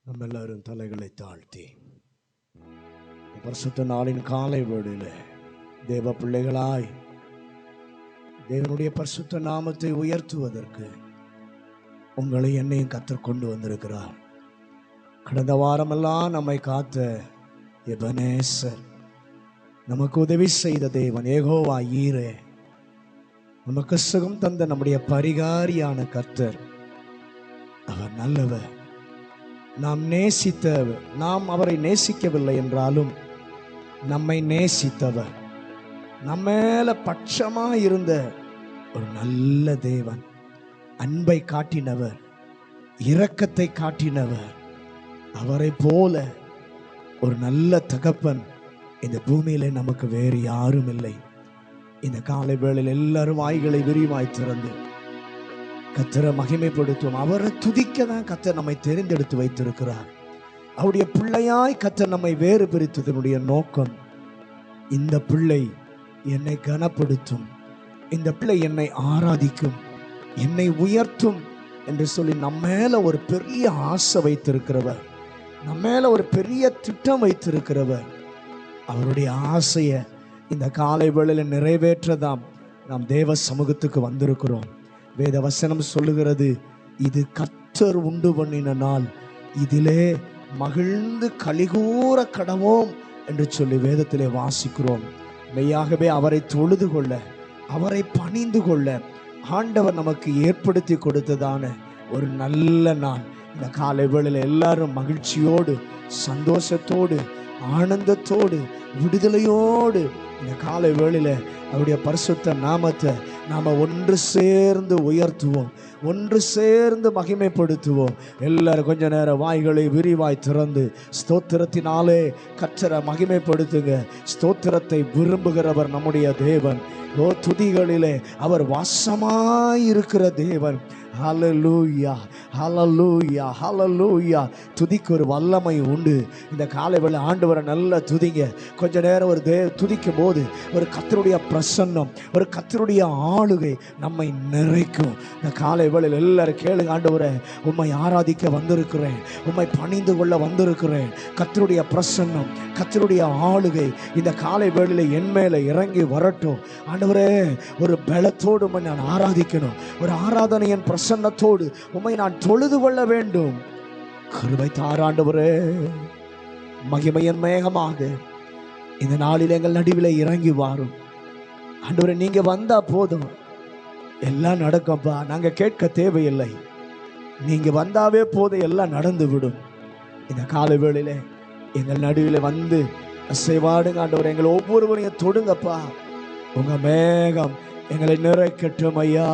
நம்ம எல்லாரும் தலைகளை தாழ்த்தி பரிசுத்த நாளின் காலை வேளையிலே தேவ பிள்ளைகளாய் தேவனுடைய பரிசுத்த நாமத்தை உயர்த்துவதற்கு உங்களை என்னையும் கர்த்தர் கொண்டு வந்திருக்கிறார். கடந்த வாரமெல்லாம் நம்மை காத்த எபனேசர், நமக்கு உதவி செய்த தேவன் யெகோவா ஈரே, நமக்கு சுகம் தந்த நம்முடைய பரிகாரியான கர்த்தர், அவர் நல்லவர். நாம் அவரை நேசிக்கவில்லை என்றாலும் நம்மை நேசித்தவர், நம்மேல பட்சமா இருந்த ஒரு நல்ல தேவன், அன்பை காட்டினவர், இரக்கத்தை காட்டினவர், அவரை போல ஒரு நல்ல தகப்பன் இந்த பூமியில நமக்கு வேறு யாரும் இல்லை. இந்த காலை வேளையில் எல்லாரும் வாய்களை விரிவாய் திறந்து கர்த்தரை மகிமைப்படுத்துவோம். அவரை துதிக்க தான் கர்த்தர் நம்மை தெரிந்தெடுத்து வைத்திருக்கிறார். அவருடைய பிள்ளையாய் கர்த்தர் நம்மை வேறு பிரித்ததனுடைய நோக்கம், இந்த பிள்ளை என்னை கனப்படுத்தும், இந்த பிள்ளை என்னை ஆராதிக்கும், என்னை உயர்த்தும் என்று சொல்லி நம்ம மேல ஒரு பெரிய ஆசை வைத்திருக்கிறவர், நம்ம மேல ஒரு பெரிய திட்டம் வைத்திருக்கிறவர். அவருடைய ஆசையை இந்த காலை வேளையில் நிறைவேற்றதாம் நாம் தேவ சமூகத்துக்கு வந்திருக்கிறோம். வேத வசனம் சொல்லுகிறது, இது கர்த்தர் உண்டு பண்ணின நாள், இதிலே மகிழ்ந்து கலிகூற கடவோம் என்று சொல்லி வேதத்திலே வாசிக்கிறோம். மெய்யாகவே அவரை தொழுது கொள்ள, அவரை பணிந்து கொள்ள ஆண்டவர் நமக்கு ஏற்படுத்தி கொடுத்ததான ஒரு நல்ல நாள். இந்த காலை வேளையில் எல்லாரும் மகிழ்ச்சியோடு, சந்தோஷத்தோடு, ஆனந்தத்தோடு, விடுதலையோடு இந்த காலை வேளையில அவருடைய பரிசுத்த நாமத்தை நாம ஒன்று சேர்ந்து உயர்த்துவோம், ஒன்று சேர்ந்து மகிமைப்படுத்துவோம். எல்லாரும் கொஞ்ச நேரம் வாய்களை விரிவாய் திறந்து ஸ்தோத்திரத்தினாலே கர்த்தரை மகிமைப்படுத்துங்க. ஸ்தோத்திரத்தை விரும்புகிறவர் நம்முடைய தேவன். ஓ, துதிகளிலே அவர் வாசமாயிருக்கிற தேவன். ஹல்லேலூயா, ஹல்லேலூயா, ஹல்லேலூயா. துதிக்கு ஒரு வல்லமை உண்டு. இந்த காலை வேளை ஆண்டவரை நல்லா துதிங்க. கொஞ்ச நேரம் ஒரு துதிக்கும் போது ஒரு கர்த்தருடைய பிரசன்னம், ஒரு கர்த்தருடைய ஆளுகை நம்மை நிறைக்கும். இந்த காலை வேளையில் எல்லாரும் கேளுங்க, ஆண்டவரை உம்மை ஆராதிக்க வந்திருக்கிறேன், உம்மை பணிந்து கொள்ள வந்திருக்கிறேன். கர்த்தருடைய பிரசன்னம், கர்த்தருடைய ஆளுகை இந்த காலை வேளையில் என் மேல இறங்கி வரட்டும். ஆண்டவரே, ஒரு பலத்தோடு உம்மை நான் ஆராதிக்கணும், ஒரு ஆராதனையின் பிரசன்னத்தோடு உம்மை நான் தொழுது கொள்ள வேண்டும். கிருபை தாரும் ஆண்டவரே. மகிமையின் மேகமாக இந்த நாளில் எங்கள் நடுவில் இறங்கி வாரும் ஆண்டவரே. நீங்க வந்தா போதும், எல்லாம் நடக்கும்பா. நாங்க கேட்க தேவையில்லை, நீங்க வந்தாவே போதும், எல்லாம் நடந்து விடும். இந்த காலை வேளையில எங்கள் நடுவில் வந்து அசைவாடுங்க ஆண்டவரே. எங்களை ஒவ்வொருவரையும் தொடுங்கப்பா. உங்க மேகம் எங்களை நிறைக்கட்டும் ஐயா.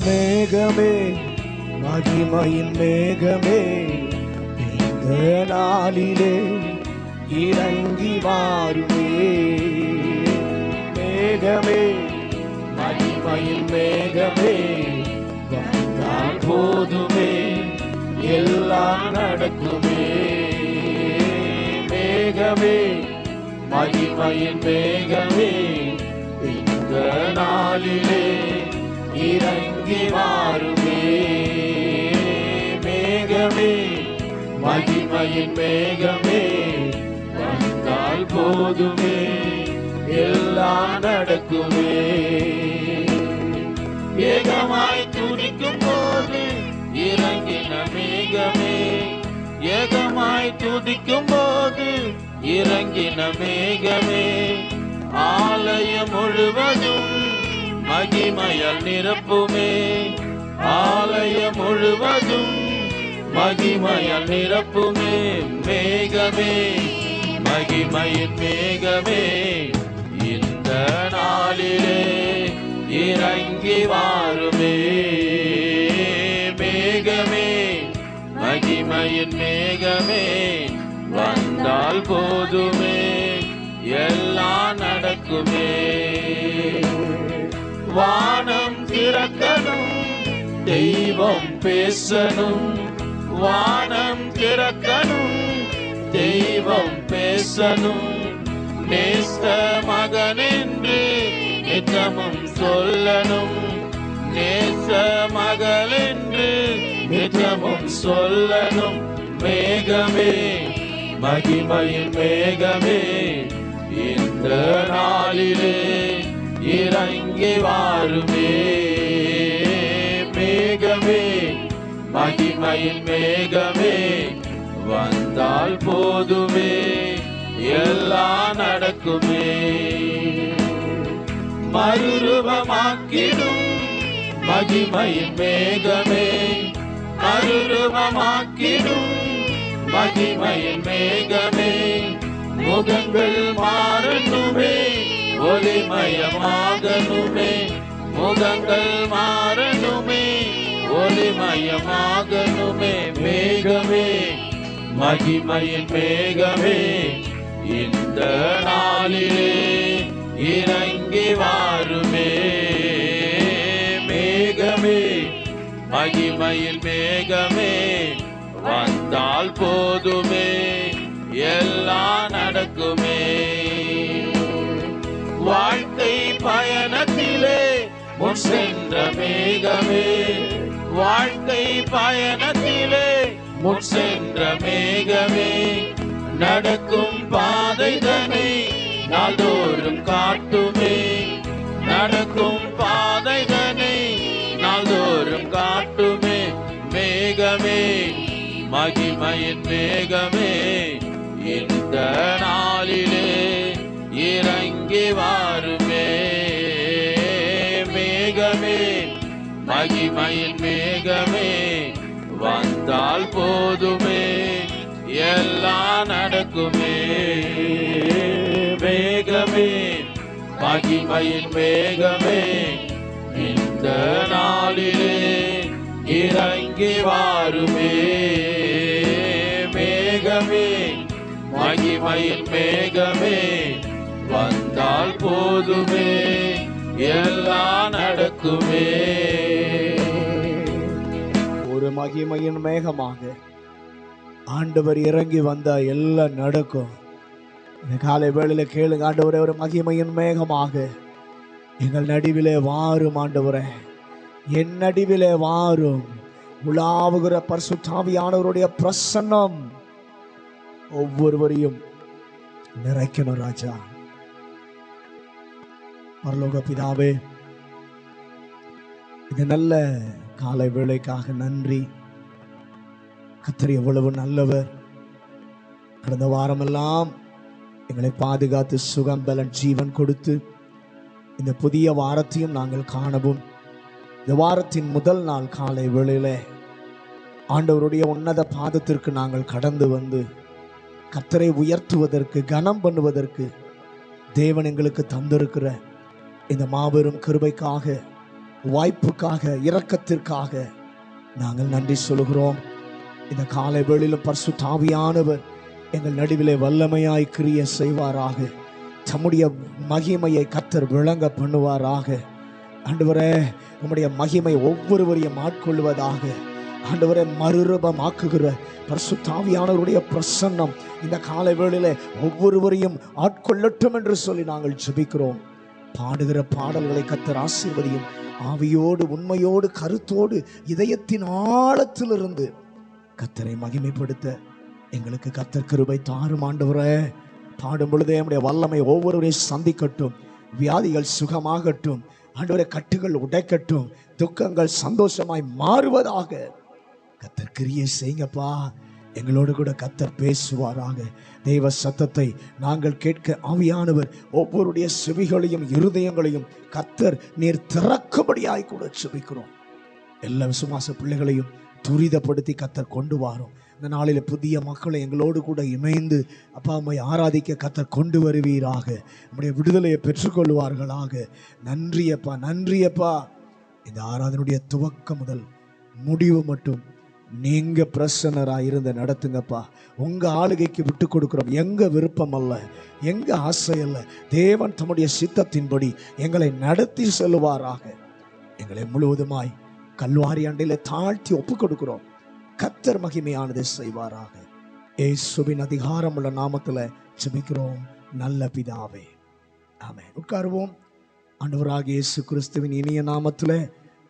மேகமே, மகிமையின் மேகமே, இந்த நாளிலே இறங்கி வாருமே. மேகமே, மகிமையின் மேகமே, வந்தால் போதுமே, எல்லாம் நடக்குமே. மேகமே, மகிமையின் மேகமே, இந்த நாளிலே இறங்கி வாருமே. மேகமே, மகிமையின் மேகமே, வந்தால் போதுமே, எல்லாம் நடக்குமே. ஏகமாய் துதிக்கும் போது இறங்கின மேகமே, ஏகமாய் துதிக்கும் போது இறங்கின மேகமே, ஆலயம் முழுவதும் மகிமையால் நிரப்புமே. ஆலயம் முழுவதும் மகிமையால் நிரப்புமே. மேகமே, மகிமையின் மேகமே, இந்த நாளிலே இறங்கி வாருமே. மேகமே, மகிமையின் மேகமே, வந்தால் போதுமே, எல்லாம் நடக்குமே. வானம் திறக்கணும், தெய்வம் பேசணும், வானம் திறக்கணும், தெய்வம் பேசணும். நேச மகன் என்று நிஜமும் சொல்லணும். நேச மகள் என்று நிஜமும் சொல்லணும். மேகமே, மகிமையின் மேகமே, இந்த நாளிலே இறங்கி வாருமே. மேகமே, மகிமையின் மேகமே, வந்தால் போதுமே, எல்லாம் நடக்குமே. மறுரூபமாக்கிடும் மகிமையின் மேகமே, மறுரூபமாக்கிடும் மகிமையின் மேகமே, முகங்கள் மாறணுமே, ஒளிமயமாகணுமே. முகங்கள் மாறணுமே, ஒளிமயமாகணுமே. மேகமே, மகிமையின் மேகமே, இந்த நாளிலே இறங்கி வாருமே. மேகமே, மகிமையின் மேகமே, வந்தால் போதுமே, எல்லாம் நடக்குமே. வாழ்க்கை பயணத்திலே முன் சென்ற மேகமே, வாழ்க்கை பயணத்திலே முன் சென்ற மேகமே, நடக்கும் பாதைதனை நாள்தோறும் காட்டுமே. நடக்கும் பாதைதனை நாள்தோறும் காட்டுமே. மேகமே, மகிமையின் மேகமே, இந்த நாளிலே இறங்கி வாருமே. மேகமே, மகிமையின் மேகமே, வந்தால் போதுமே, எல்லாம் நடக்குமே. மேகமே, மகிமையின் மேகமே, இந்த நாளிலே இறங்கி வாருமே. மேகமே, மகிமையின் மேகமே, வந்தால் போதுமே, எல்லாம் நடக்குமே. ஒரு மகிமையின் மேகமாக ஆண்டவர் இறங்கி வந்தா எல்லாம் நடக்கும். இந்த காலை வேளையில கேளுங்க, ஆண்டவரே, ஒரு மகிமையின் மேகமாக எங்கள் நடுவிலே வாரும். ஆண்டவரே, என் நடுவிலே வாரும். உலாவுகிற பரிசுத்த ஆவியானவருடைய பிரசன்னம் ஒவ்வொருவரையும் நிறைக்கணும். ராஜா, பரலோக பிதாவே, இந்த நல்ல காலை வேளைக்காக நன்றி. கர்த்தர் எவ்வளவு நல்லவர். கடந்த வாரமெல்லாம் எங்களை பாதுகாத்து சுகம் பலன் ஜீவன் கொடுத்து இந்த புதிய வாரத்தையும் நாங்கள் காணவும், இந்த வாரத்தின் முதல் நாள் காலை வேளையில ஆண்டவருடைய உன்னத பாதத்திற்கு நாங்கள் கடந்து வந்து கர்த்தரை உயர்த்துவதற்கு, கனம் பண்ணுவதற்கு தேவன் எங்களுக்கு தந்திருக்கிற இந்த மாபெரும் கிருபைக்காக, வாய்ப்புக்காக, இரக்கத்திற்காக நாங்கள் நன்றி சொல்கிறோம். இந்த காலை வேளையிலும் பரிசுத்த ஆவியானவர் எங்கள் நடுவிலே வல்லமையாய் கிரியை செய்வாராக. தம்முடைய மகிமையை கர்த்தர் விளங்க பண்ணுவாராக. ஆண்டவரே, உம்முடைய மகிமை ஒவ்வொருவரையும் ஆட்கொள்வதாக. ஆண்டவரே, மறுரூபமாக்குகிற பரிசுத்த ஆவியானவருடைய பிரசன்னம் இந்த காலை வேளையிலே ஒவ்வொருவரையும் ஆட்கொள்ளட்டும் என்று சொல்லி நாங்கள் ஜெபிக்கிறோம். பாடுகிற பாடல்களை கர்த்தர் ஆசீர்வதியும். ஆவியோடு, உண்மையோடு, கருத்தோடு, இதயத்தின் ஆழத்திலிருந்து கர்த்தரை மகிமைப்படுத்த எங்களுக்கு கர்த்தர் கிருபை தாரும். ஆண்டவரே, பாடும் பொழுதே நம்முடைய வல்லமை ஒவ்வொருவரையும் சந்திக்கட்டும். வியாதிகள் சுகமாகட்டும். ஆண்டவரே, கட்டுகள் உடைக்கட்டும். துக்கங்கள் சந்தோஷமாய் மாறுவதாக. கர்த்தர் கிரியை செய்யுங்கப்பா. எங்களோடு கூட கர்த்தர் பேசுவாராக. தெய்வ சத்தத்தை நாங்கள் கேட்க ஆவியானவர் ஒவ்வொருடைய செவிகளையும் இருதயங்களையும் கர்த்தர் நீர் திறக்கும்படியாய் கூட செபிக்கிறோம். எல்லா விசுவாச பிள்ளைகளையும் துரிதப்படுத்தி கர்த்தர் கொண்டு வாரும். இந்த நாளில் புதிய மக்களை எங்களோடு கூட இணைந்து அப்பா அம்மை ஆராதிக்க கர்த்தர் கொண்டு வருவீராக. நம்முடைய விடுதலையை பெற்றுக்கொள்வார்களாக. நன்றியப்பா, நன்றியப்பா. இந்த ஆராதனுடைய துவக்கம் முதல் முடிவு மட்டும் நீங்க பிரசன்னராக இருந்து நடத்துங்கப்பா. உங்க ஆளுகைக்கு விட்டு கொடுக்கிறோம். எங்க விருப்பம் அல்ல, எங்க ஆசை அல்ல. தேவன் தம்முடைய சித்தத்தின்படி எங்களை நடத்தி செல்வாராக. எங்களை முழுவதுமாய் கல்வாரி அண்டையில தாழ்த்தி ஒப்பு கொடுக்கிறோம். கர்த்தர் மகிமையானதை செய்வாராக. இயேசுவின் அதிகாரமுள்ள நாமத்தில் ஜெபிக்கிறோம் நல்ல பிதாவே, ஆமென். உட்காருவோம். ஆண்டவராகிய இயேசு கிறிஸ்துவின் இனிய நாமத்தில்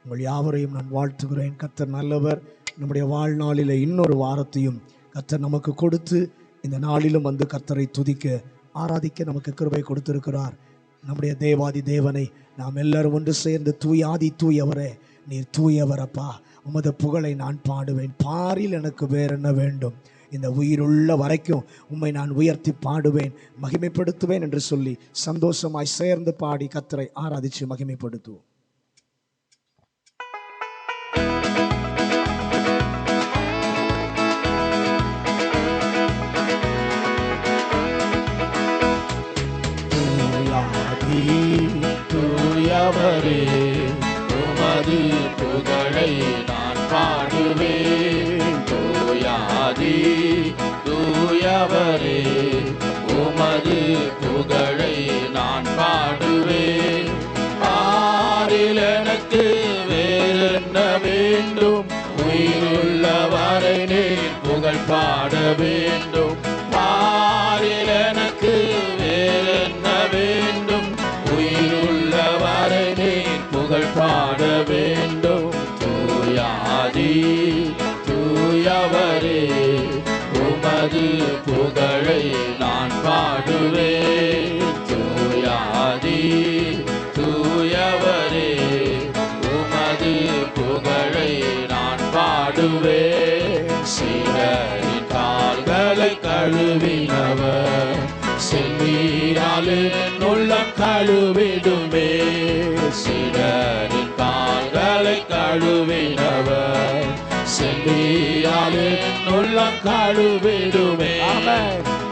உங்கள் யாவரையும் நான் வாழ்த்துகிறேன். கர்த்தர் நல்லவர். நம்முடைய வாழ்நாளில் இன்னொரு வாரத்தையும் கர்த்தர் நமக்கு கொடுத்து இந்த நாளிலும் வந்து கர்த்தரை துதிக்க ஆராதிக்க நமக்கு கிருபை கொடுத்திருக்கிறார். நம்முடைய தேவாதி தேவனை நாம் எல்லாரும் ஒன்று சேர்ந்து தூயாதி தூயவரே, நீர் தூயவரப்பா, உமது புகழை நான் பாடுவேன். பாரில் எனக்கு வேற என்ன வேண்டும்? இந்த உயிருள்ள வரைக்கும் உம்மை நான் உயர்த்தி பாடுவேன், மகிமைப்படுத்துவேன் என்று சொல்லி சந்தோஷமாய் சேர்ந்து பாடி கர்த்தரை ஆராதிச்சு மகிமைப்படுத்துவோம். தூயவரே, உமது புகழை நான் பாடுவேன். தூயாதி தூயவரே, உமது புகழை நான் பாடுவேன். பாரில் எனக்கு வேறென்ன வேண்டும்? உயிருள்ளவரை நீர் புகழ் பாட வேண்டும். பாரில் எனக்கு வேறென்ன வேண்டும்? உயிருள்ளவரை நீர் புகழ் பாட வேண்டும். தூயாதி தூயவரே, உமது புகழை நான் பாடுவேன். தூயாதி தூயவரே, உமது புகழை நான் பாடுவேன். சீடரின் கால்களை கழுவினவர், செம்மீராலே உள்ளம் கழுவிடுமே. சீடரின் கால்களை கழுவினவர், செம்மீராலே உள்ளம் கழுவிடுமே.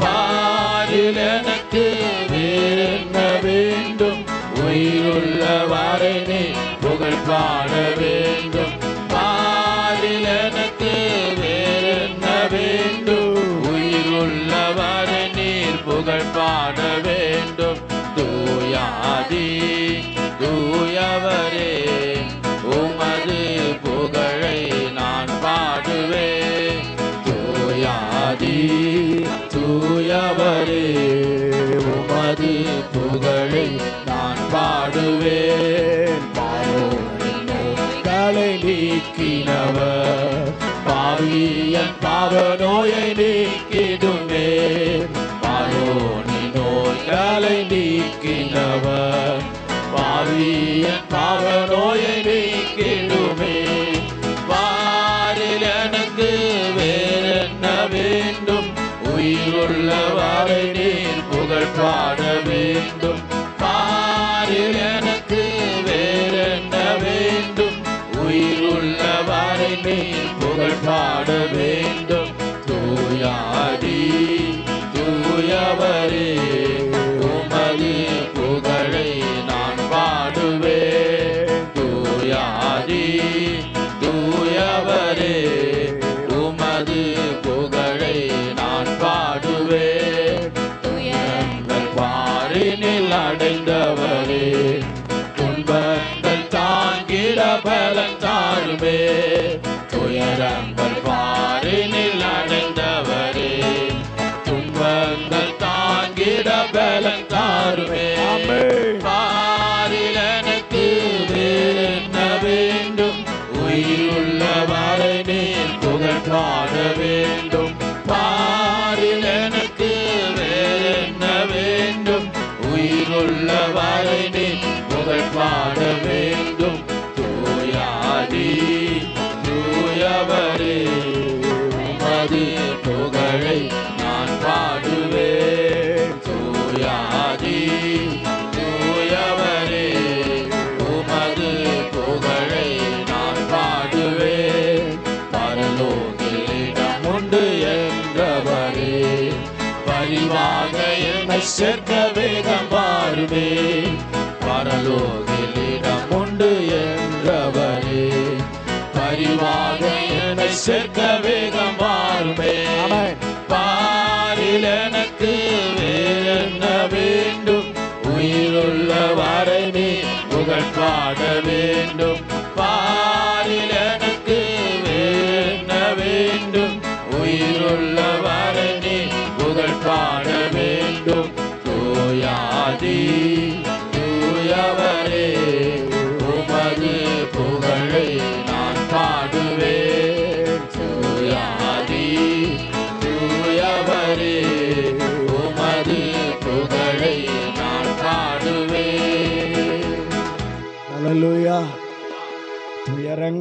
பாரில் எனக்கு வேறென்ன வேண்டும்? உயிருள்ளவரை நீ புகழ் பாட வேண்டும். பாரில் எனக்கு வேறென்ன வேண்டும்? உயிருள்ளவரை நீர் புகழ் பாட வேண்டும். தூயாதி தூயவரே, உமது புகழை நான் பாடுவேன். தூயாதி தூயவரே, உமது புகழை நான் பாடுவேன். பாவோனின் நோய்களை நீக்கினவர், பாவியன் பாவ நோயை நீக்கிடுமே. பாவோனின் நோய்களை நீக்கினவர், பாவியன் பாவ நோயை நீக்கிடுமே. பாரில் எனக்கு வேறென்ன வேண்டும்? உயிருள்ளவரை நீர் புகழ் பாட வேண்டும். பாரில் எனக்கு வேறென்ன வேண்டும்? உயிருள்ளவரை நீர் புகழ் பாட வேண்டும். தூயாதி தூயவரே, உமது புகழை நான் பாடுவேன். தூயாதி தூயவரே, உமது புகழை நான் பாடுவேன். துயரங்கள் பாரினில் அடைந்தவரே, துன்பங்கள் தாங்கிட பலன் தாருமே. துயரங்கள் பாரினில் அடைந்தவரே, துன்பங்கள் தாங்கிட பலன் தாருமே. பாரில் எனக்கு வேறென்ன வேண்டும்? உயிருள்ளவரை நீர் புகழ் பாட வேண்டும். பாரில் எனக்கு வேறென்ன வேண்டும்? உயிருள்ளவரை நீர் புகழ் பாட வேண்டும். தூயாதி தூயவரே, உமது புகழை நான் பாடுவேன். தூயாதி தூயவரே, உமது புகழை நான் பாடுவேன். பரலோகிலிடம் உண்டு என்றவரே, பரிவாக என்னை சேர்க்க வேகம் பாருமே. பரலோகிலிடம் உண்டு என்றவரே, பரிவாக என்னை சேர்க்க வேகம் பாருமே. பாரில் எனக்கு வேறென்ன வேண்டும்? உயிருள்ளவரை நீ புகழ் பாட வேண்டும். பாரில் எனக்கு வேறென்ன வேண்டும்? உயிருள்ளவரை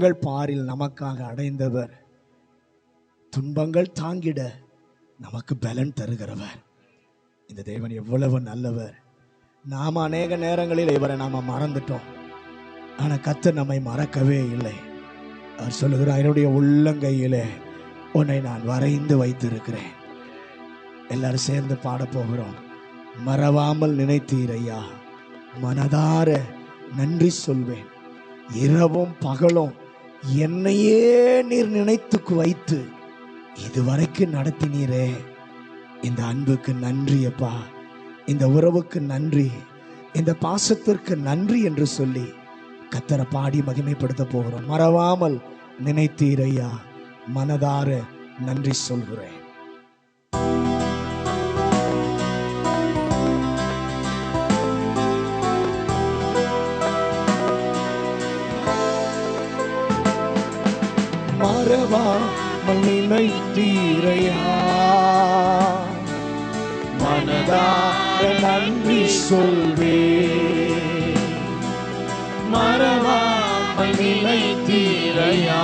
துன்பங்கள் பாரில் நமக்காக அடைந்தவர், துன்பங்கள் தாங்கிட நமக்கு பலன் தருகிறவர். இந்த தேவன் எவ்வளவு நல்லவர். நாம அநேக நேரங்களில் இவரை நாம மறந்துட்டோம். ஆனா கர்த்தர் நம்மை மறக்கவே இல்லை. அவர் சொல்லுகிறார், என்னுடைய உள்ளங்கையிலே உன்னை நான் வரைந்து வைத்திருக்கிறேன். எல்லாரும் சேர்ந்து பாட போகிறோம். மறவாமல் நினைத்தீரையா, மனதார நன்றி சொல்வேன். இரவும் பகலும் என்னையே நீர் நினைத்துக்கு வைத்து இதுவரைக்கும் நடத்தினீரே. இந்த அன்புக்கு நன்றி அப்பா, இந்த உறவுக்கு நன்றி, இந்த பாசத்திற்கு நன்றி என்று சொல்லி கர்த்தரை பாடி மகிமைப்படுத்த போகிறோம். மறவாமல் நினைத்தீரையா, மனதார நன்றி சொல்கிறேன். மறவாமல் நினைத்தீரையா, மனதார நன்றி சொல்வேன். மறவாமல் நினைத்தீரையா,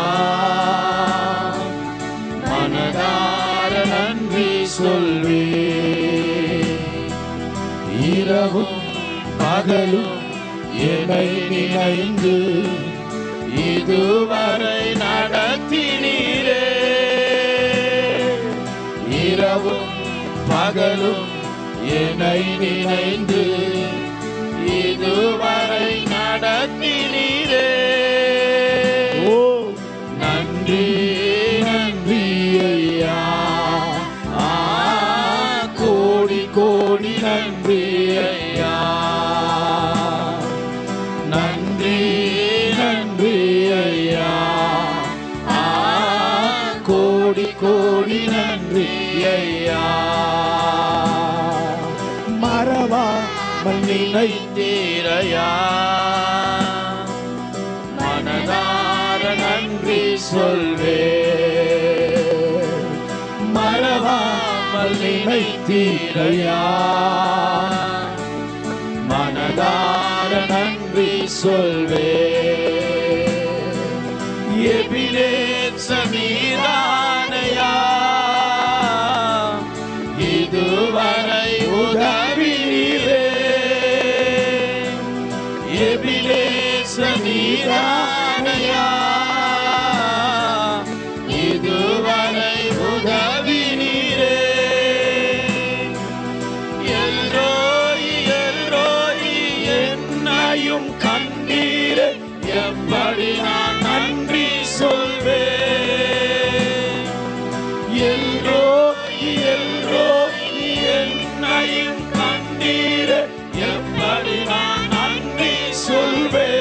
மனதார நன்றி சொல்வேன். இரவும் பகலும் என்னை நினைந்து இதுவரை நடத்தினீரே. இரவும் பகலும் என்னை நினைந்து இதுவரை நடத்தினீரே. ஓ நன்றி நன்றி ஐயா, கோடி கோடி நன்றி ஐயா. நன்றி நன்றி ஐயா, கோடி கோடி நன்றி ஐயா. மறவாமல் நினைத்தீரையா, மனதார நன்றி சொல்வேன். மறவாமல் நினைத்தீரையா, மனதார நன்றி சொல்வேன். எபினேசர் நீதானையா, இதுவரை உதவினீரே. எபினேசர் நீதானையா, இதுவரை உதவினீரே. எல்ரோயி எல்ரோயி என்னையும் கண்டீரே. எப்படி நான் நன்றி சொல்வேன். எல்ரோயி எல்ரோயி என்னையும் கண்டீரே. எப்படி நான் நன்றி சொல்வேன்.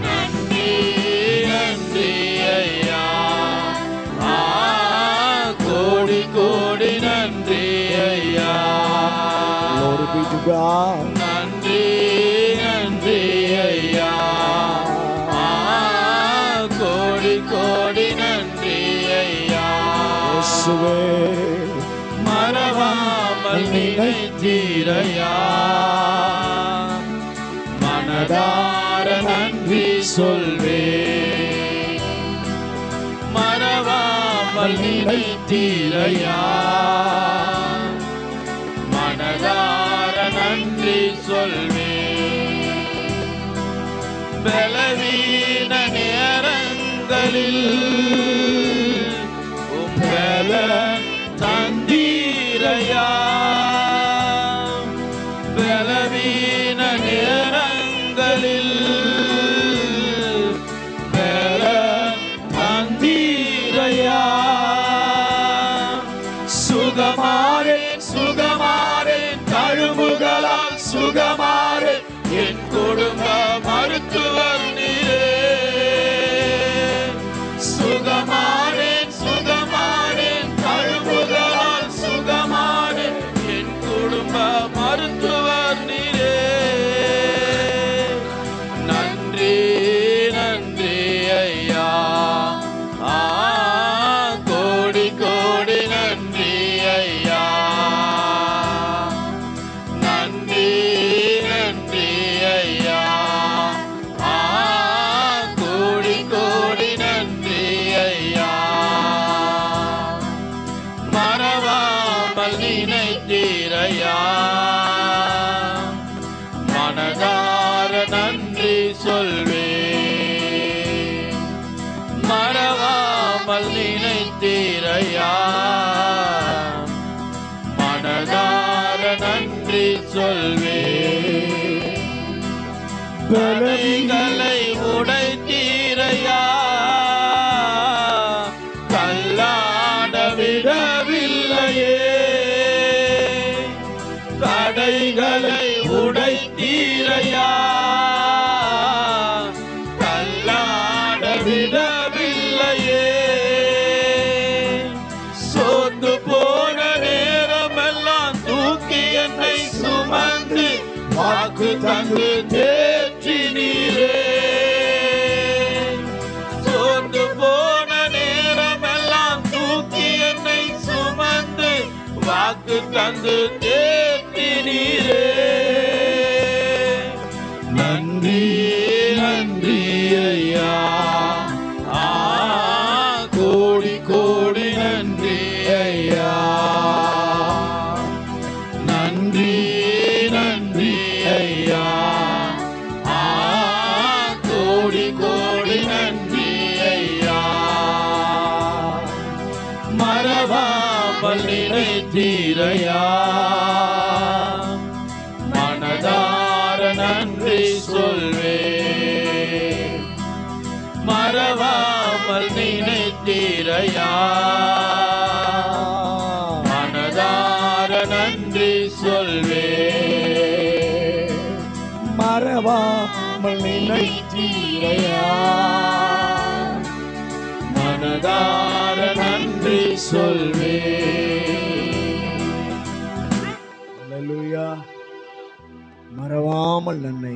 நன்றி நன்றி ஐயா, கோடி கோடி நன்றி ஐயா. Glory be to God. நன்றி நன்றி ஐயா, கோடி கோடி நன்றி ஐயா. இயேசுவே, மறவாமல் நினைத்தீரையா, மனதார நன்றி சொல்வேன். மறவாமல் நினைத்தீரையா, மனதார நன்றி சொல்வேன். பலவீன நேரங்களில் உம்பல தந்தீரையா. பலவீன நேரங்களில் பல தந்தீரையா. சுகமாறேன் சுகமாறேன் தழும்புகளால் சுகமாறேன். என் குடும்ப மருத்துவர் நீரே. சுகமாறேன் சுகமாறேன் தழும்புகளால் சுகமாறேன். என் குடும்ப மருத்துவர் நீரே. நன்றி நன்றி ஐயா, நினைத்தீரையா, மனதார நன்றி சொல்வே. தடைகளை உடைத்தீரையா, கல்லாட விடவில்லையே. தடைகளை உடைத்தீரையா, கல்லாட விடவில்லையே. சோர்ந்து போன நேரமெல்லாம் தூக்கி என்னை சுமந்து வாக்கு தந்து தேற்றினீரே. சோர்ந்து போன நேரமெல்லாம் தூக்கி என்னை சுமந்து வாக்கு தந்து தேற்றினீரே. நன்றி நன்றி ஐயா, கோடி கோடி நன்றி ஐயா. நன்றி நன்றி ஐயா, கோடி கோடி நன்றி ஐயா. மறவாமல் நினைத்தீரையா, மனதார நன்றி சொல்வே. மறவாமல் நினைத்தீரையா, மனதார நன்றி சொல்வே. மறவாமல் நினைத்தீரையா, மனதார நன்றி சொல்வே. அல்லேலூயா. மறவாமல் நம்மை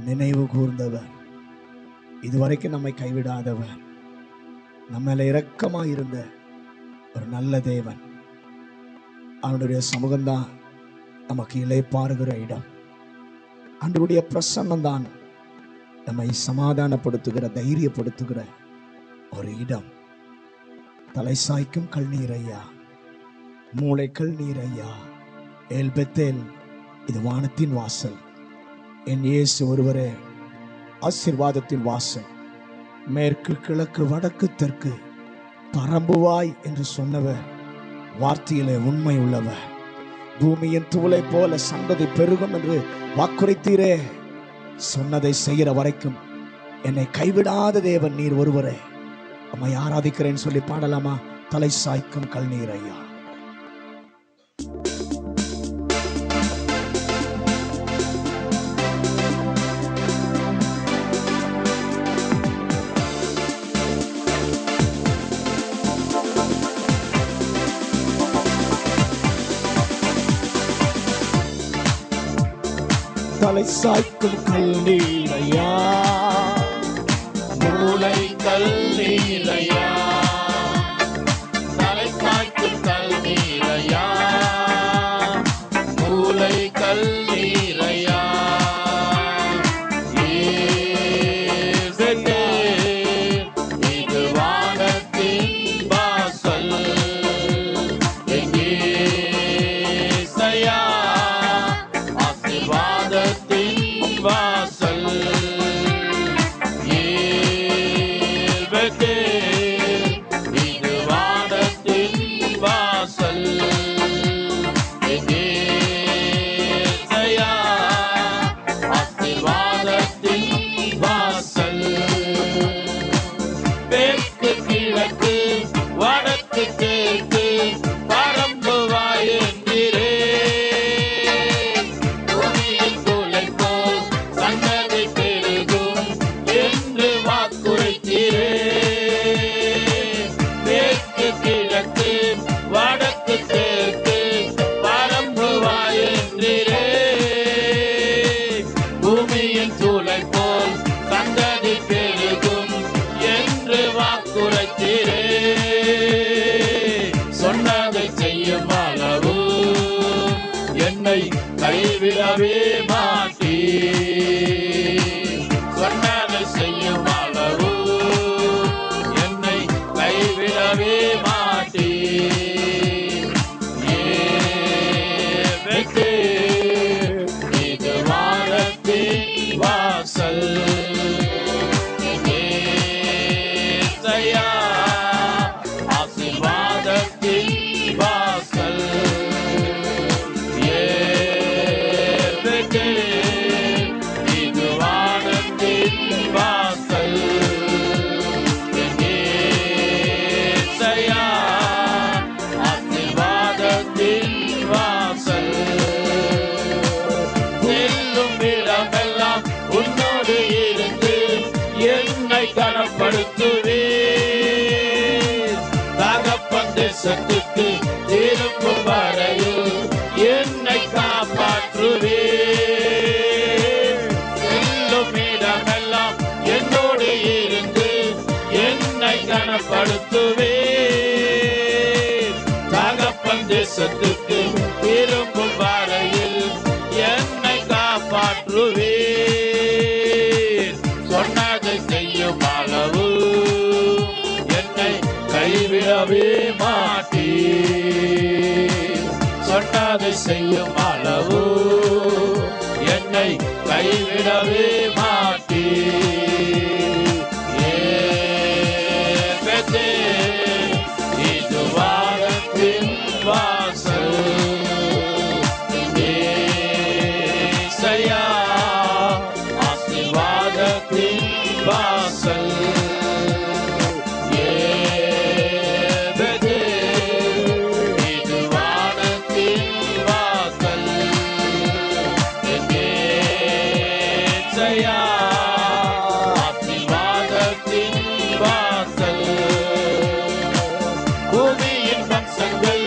நினைவு கூர்ந்தவர், இதுவரைக்கும் நம்மை கைவிடாதவர், நம்மள இரக்கமாக இருந்த ஒரு நல்ல தேவன். அவனுடைய சமூகம்தான் நமக்கு இளைப்பாறுகிற இடம். அவனுடைய பிரசன்னம் தான் நம்மை சமாதானப்படுத்துகிற, தைரியப்படுத்துகிற ஒரு இடம். தலை சாய்க்கும் கல்நீர் ஐயா, மூளை கல்நீர் ஐயா. ஏல் பெத்தேல், இது வானத்தின் வாசல். என் இயேசு ஒருவரே ஆசீர்வாதத்தின் வாசல். மேற்கு கிழக்கு வடக்கு தெற்கு பரம்புவாய் என்று சொன்னவர் வார்த்தையிலே உண்மை உள்ளவர். பூமியின் தூளை போல சந்ததி பெருகும் என்று வாக்குரைத்தீரே. சொன்னதை செய்கிற வரைக்கும் என்னை கைவிடாத தேவன் நீர் ஒருவரே. அம்மை ஆராதிக்கிறேன்னு சொல்லி பாடலாமா? தலை சாய்க்கும் கல்நீர் ஐயா. தலை சாய்க்கும் கல்நீர் ஐயா, மூளை கல்நீர் ஐயா. தலை சாய்க்கும் கல்நீர் ஐயா, மூளை கல்நீர் ஐயா. இது வானத்தின் வாசல். எங்கேசையா, ஆசீர்வாதத்தின் வாசல். இது வானத்தின் வாசல். எங்கேசையா, ஆசீர்வாதத்தின் வாசல். மேற்கு கிழக்கு வடக்கு தெற்கு பரம்புவாய் என்றீரே. பூமியின் தூளை போல் சன்னதி பெருகும் என்று வாக்குரைத்தீரே. மேற்கு கிழக்கு வடக்கு தெற்கு பரம்புவாய் என்றீரே. பூமியின் தூளை போல் சந்ததி பெருகும் என்று வாக்குரைத்தீரே. சொன்னதை செய்யும் அளவு என்னை கைவிடவே மாட்டீ. சொன்னதை செய்யும் அளவு என்னை கைவிடவே மாட்டீ. இது வானத்தின் வாசல். ஏசையா, தேசத்துக்கு திரும்பும் வரையில் என்னை காப்பாற்றுவீர். செல்லும் இடமெல்லாம் என்னோடு இருந்து என்னை கனப்படுத்துவீர். தகப்பன் தேசத்துக்கு திரும்பும் வரையில் என்னை காப்பாற்றுவீர். சொன்னதை செய்யும் அளவு என்னை கைவிடவே மாட்டீர். சொன்னதை செய்யும் அளவு என்னை கைவிடவே மாட்டீர். ஏபெத்தேல், இது வானத்தின் வாசல். ஏசாயா, ஆசீர்வாதத்தின் வாசல். பூமியின் வம்சங்கள்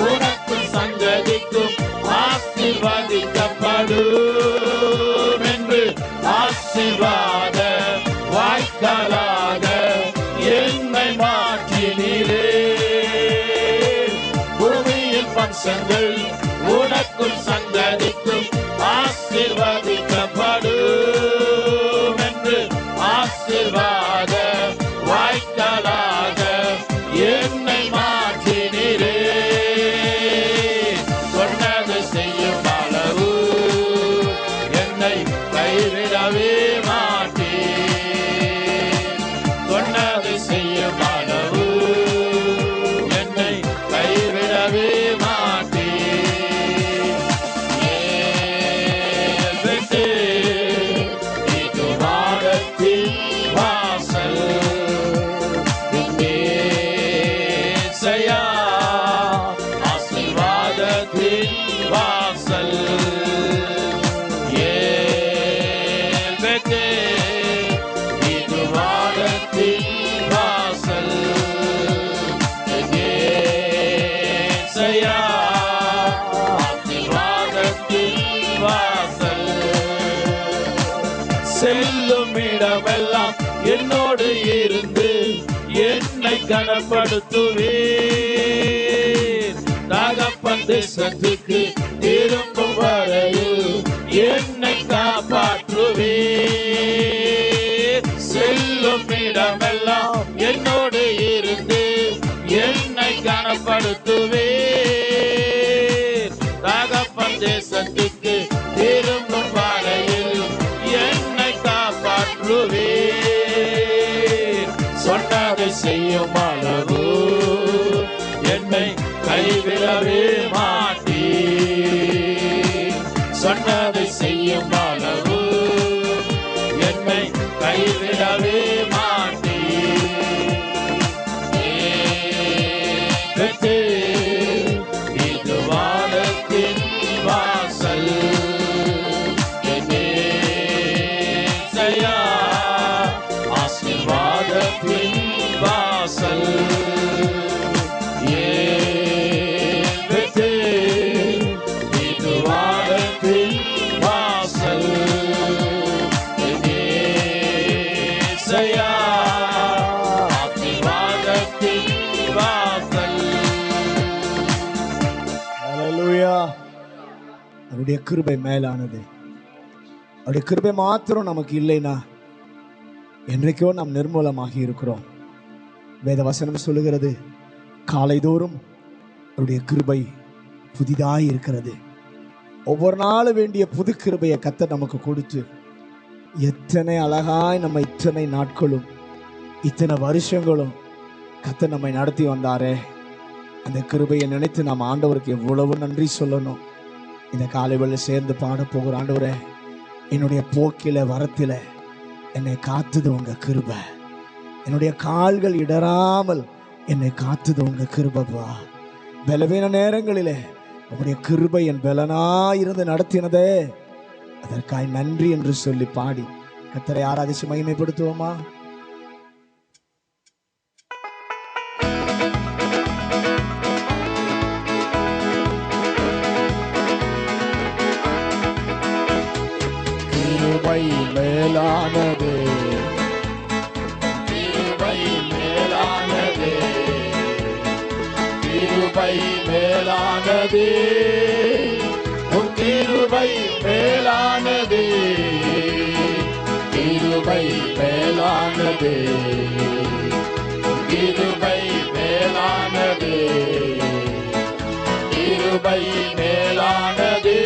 உனக்கும் சந்ததிக்கும் ஆசீர்வதிக்கப்படும் என்று ஆசீர்வாத வாய்க்காலாக என்னை மாற்றினீரே. பூமியின் வம்சங்கள் உனக்கும் சந்ததிக்கும் ஆசீர்வதிக்கப்படும் என்று ஆசீர்வாத வாய்க்காலாக என்னை மாற்றினீரே. சொன்னதை செய்யும் அளவு என்னை கைவிடவே மாட்டீர். சொன்னதை செய்யும் அளவு என்னை கைவிடவே மாட்டீர். ஏபெத்தேல், இது வானத்தின் வாசல். ஏசாயா, ஆசீர்வாதத்தின் வாசல். ஏபெத்தேல், இது வானத்தின் வாசல். ஏசாயா, ஆசீர்வாதத்தின் வாசல். செல்லும் இடமெல்லாம் என்னோடு இருந்து என்னை கனப்படுத்துவீர். தகப்பன் தேசத்துக்கு திரும்பும் வரையில் என்னை காப்பாற்றுவீர். செல்லும் இடமெல்லாம் என்னோடு இருந்து என்னை கனப்படுத்துவீர். தகப்பன் தேசத்துக்கு திரும்பும் வரையில் என்னை காப்பாற்றுவீர். சொன்னதை செய்யும் அளவு என்னை கைவிடவே மாட்டீர். சொன்னதை செய்யும் அளவு என்னை கைவிடவே மாட்டீர். ஏபெத்தேல், இது வானத்தின் வாசல். ஏசாயா, ஆசீர்வாதத்தின் வாசல். ஏபெத்தேல், இது வானத்தின் வாசல். ஏசாயா, ஆசீர்வாதத்தின் வாசல். ஹல்லேலூயா. அவருடைய கிருபை மேலானது. அவருடைய கிருபை மாத்திரம் நமக்கு இல்லைனா என்றைக்கோ நாம் நிர்மூலமாகி இருக்கிறோம். வேத வசனம் சொல்லுகிறது, காலைதோறும் அவருடைய கிருபை புதிதாய் இருக்கிறது. ஒவ்வொரு நாளும் வேண்டிய புது கிருபையை கர்த்தர் நமக்கு கொடுத்து எத்தனை அழகாய் நம்ம இத்தனை நாட்களும் இத்தனை வருஷங்களும் கர்த்தர் நம்மை நடத்தி வந்தாரே. அந்த கிருபையை நினைத்து நாம் ஆண்டவருக்கு எவ்வளவு நன்றி சொல்லணும். இந்த காலை வேளை சேர்ந்து பாட போகிற ஆண்டவரே, என்னுடைய போக்கில வரத்தில என்னை காத்துது உங்க கிருபை. என்னுடைய கால்கள் இடராமல் என்னை காத்துது உங்க கிருபைப்பா. பலவீன நேரங்களிலே உங்களுடைய கிருபை என் பலனாயிருந்து நடத்தினதே, அதற்காய் நன்றி என்று சொல்லி பாடி கர்த்தரை ஆராதிச்சு மகிமைப்படுத்துவோமா? கிருபை மேலானதே, உம் கிருபை மேலானதே, கிருபை மேலானதே, கிருபை மேலானதே, கிருபை மேலானதே,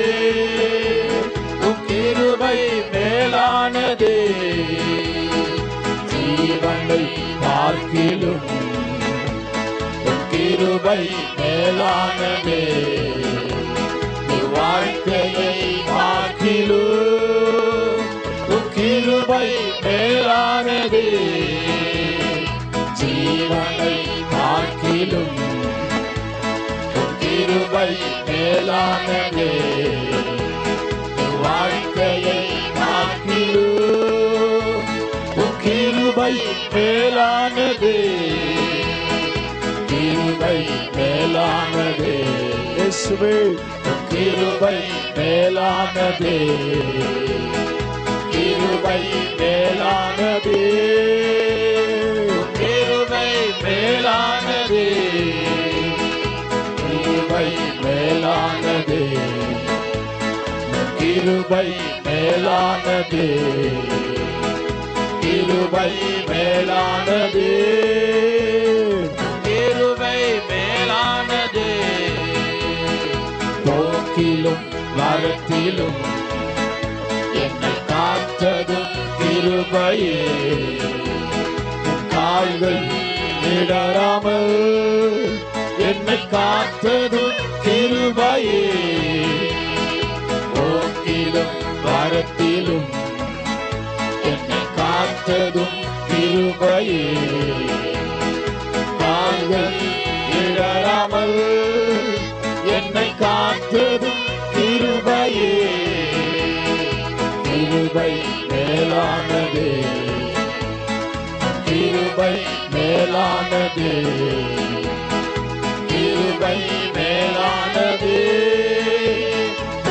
உம் கிருபை மேலானதே, ஜீவனை பார்க்கிலும் உம் கிருபை மேலானதே, வாழ்க்கையை பார்க்கிலும் உம் கிருபை மேலானதே, ஜீவனை பார்க்கிலும் உம் கிருபை மேலானதே, வாழ்க்கையை பார்க்கிலும் உம் கிருபை மேலானதே, கிருபை மேலானதே, இயேசுவே கிருபை மேலானதே, கிருபை மேலானதே, கிருபை மேலானதே, கிருபை மேலானதே, கிருபை மேலானதே, கிருபை மேலானதே, கிருபை மேலானதே, போக்கிலும் வரத்திலும் என்னை காத்ததும் கிருபையே, கால்கள் இடராமல் என்னை காத்ததும் கிருபையே, போக்கிலும் வரத்திலும் என்னை காத்ததும் கிருபையே, கால்கள் இடராமல் என்னை காத்ததும் கிருபையே, கிருபை மேலானதே, கிருபை மேலானதே, கிருபை மேலானதே,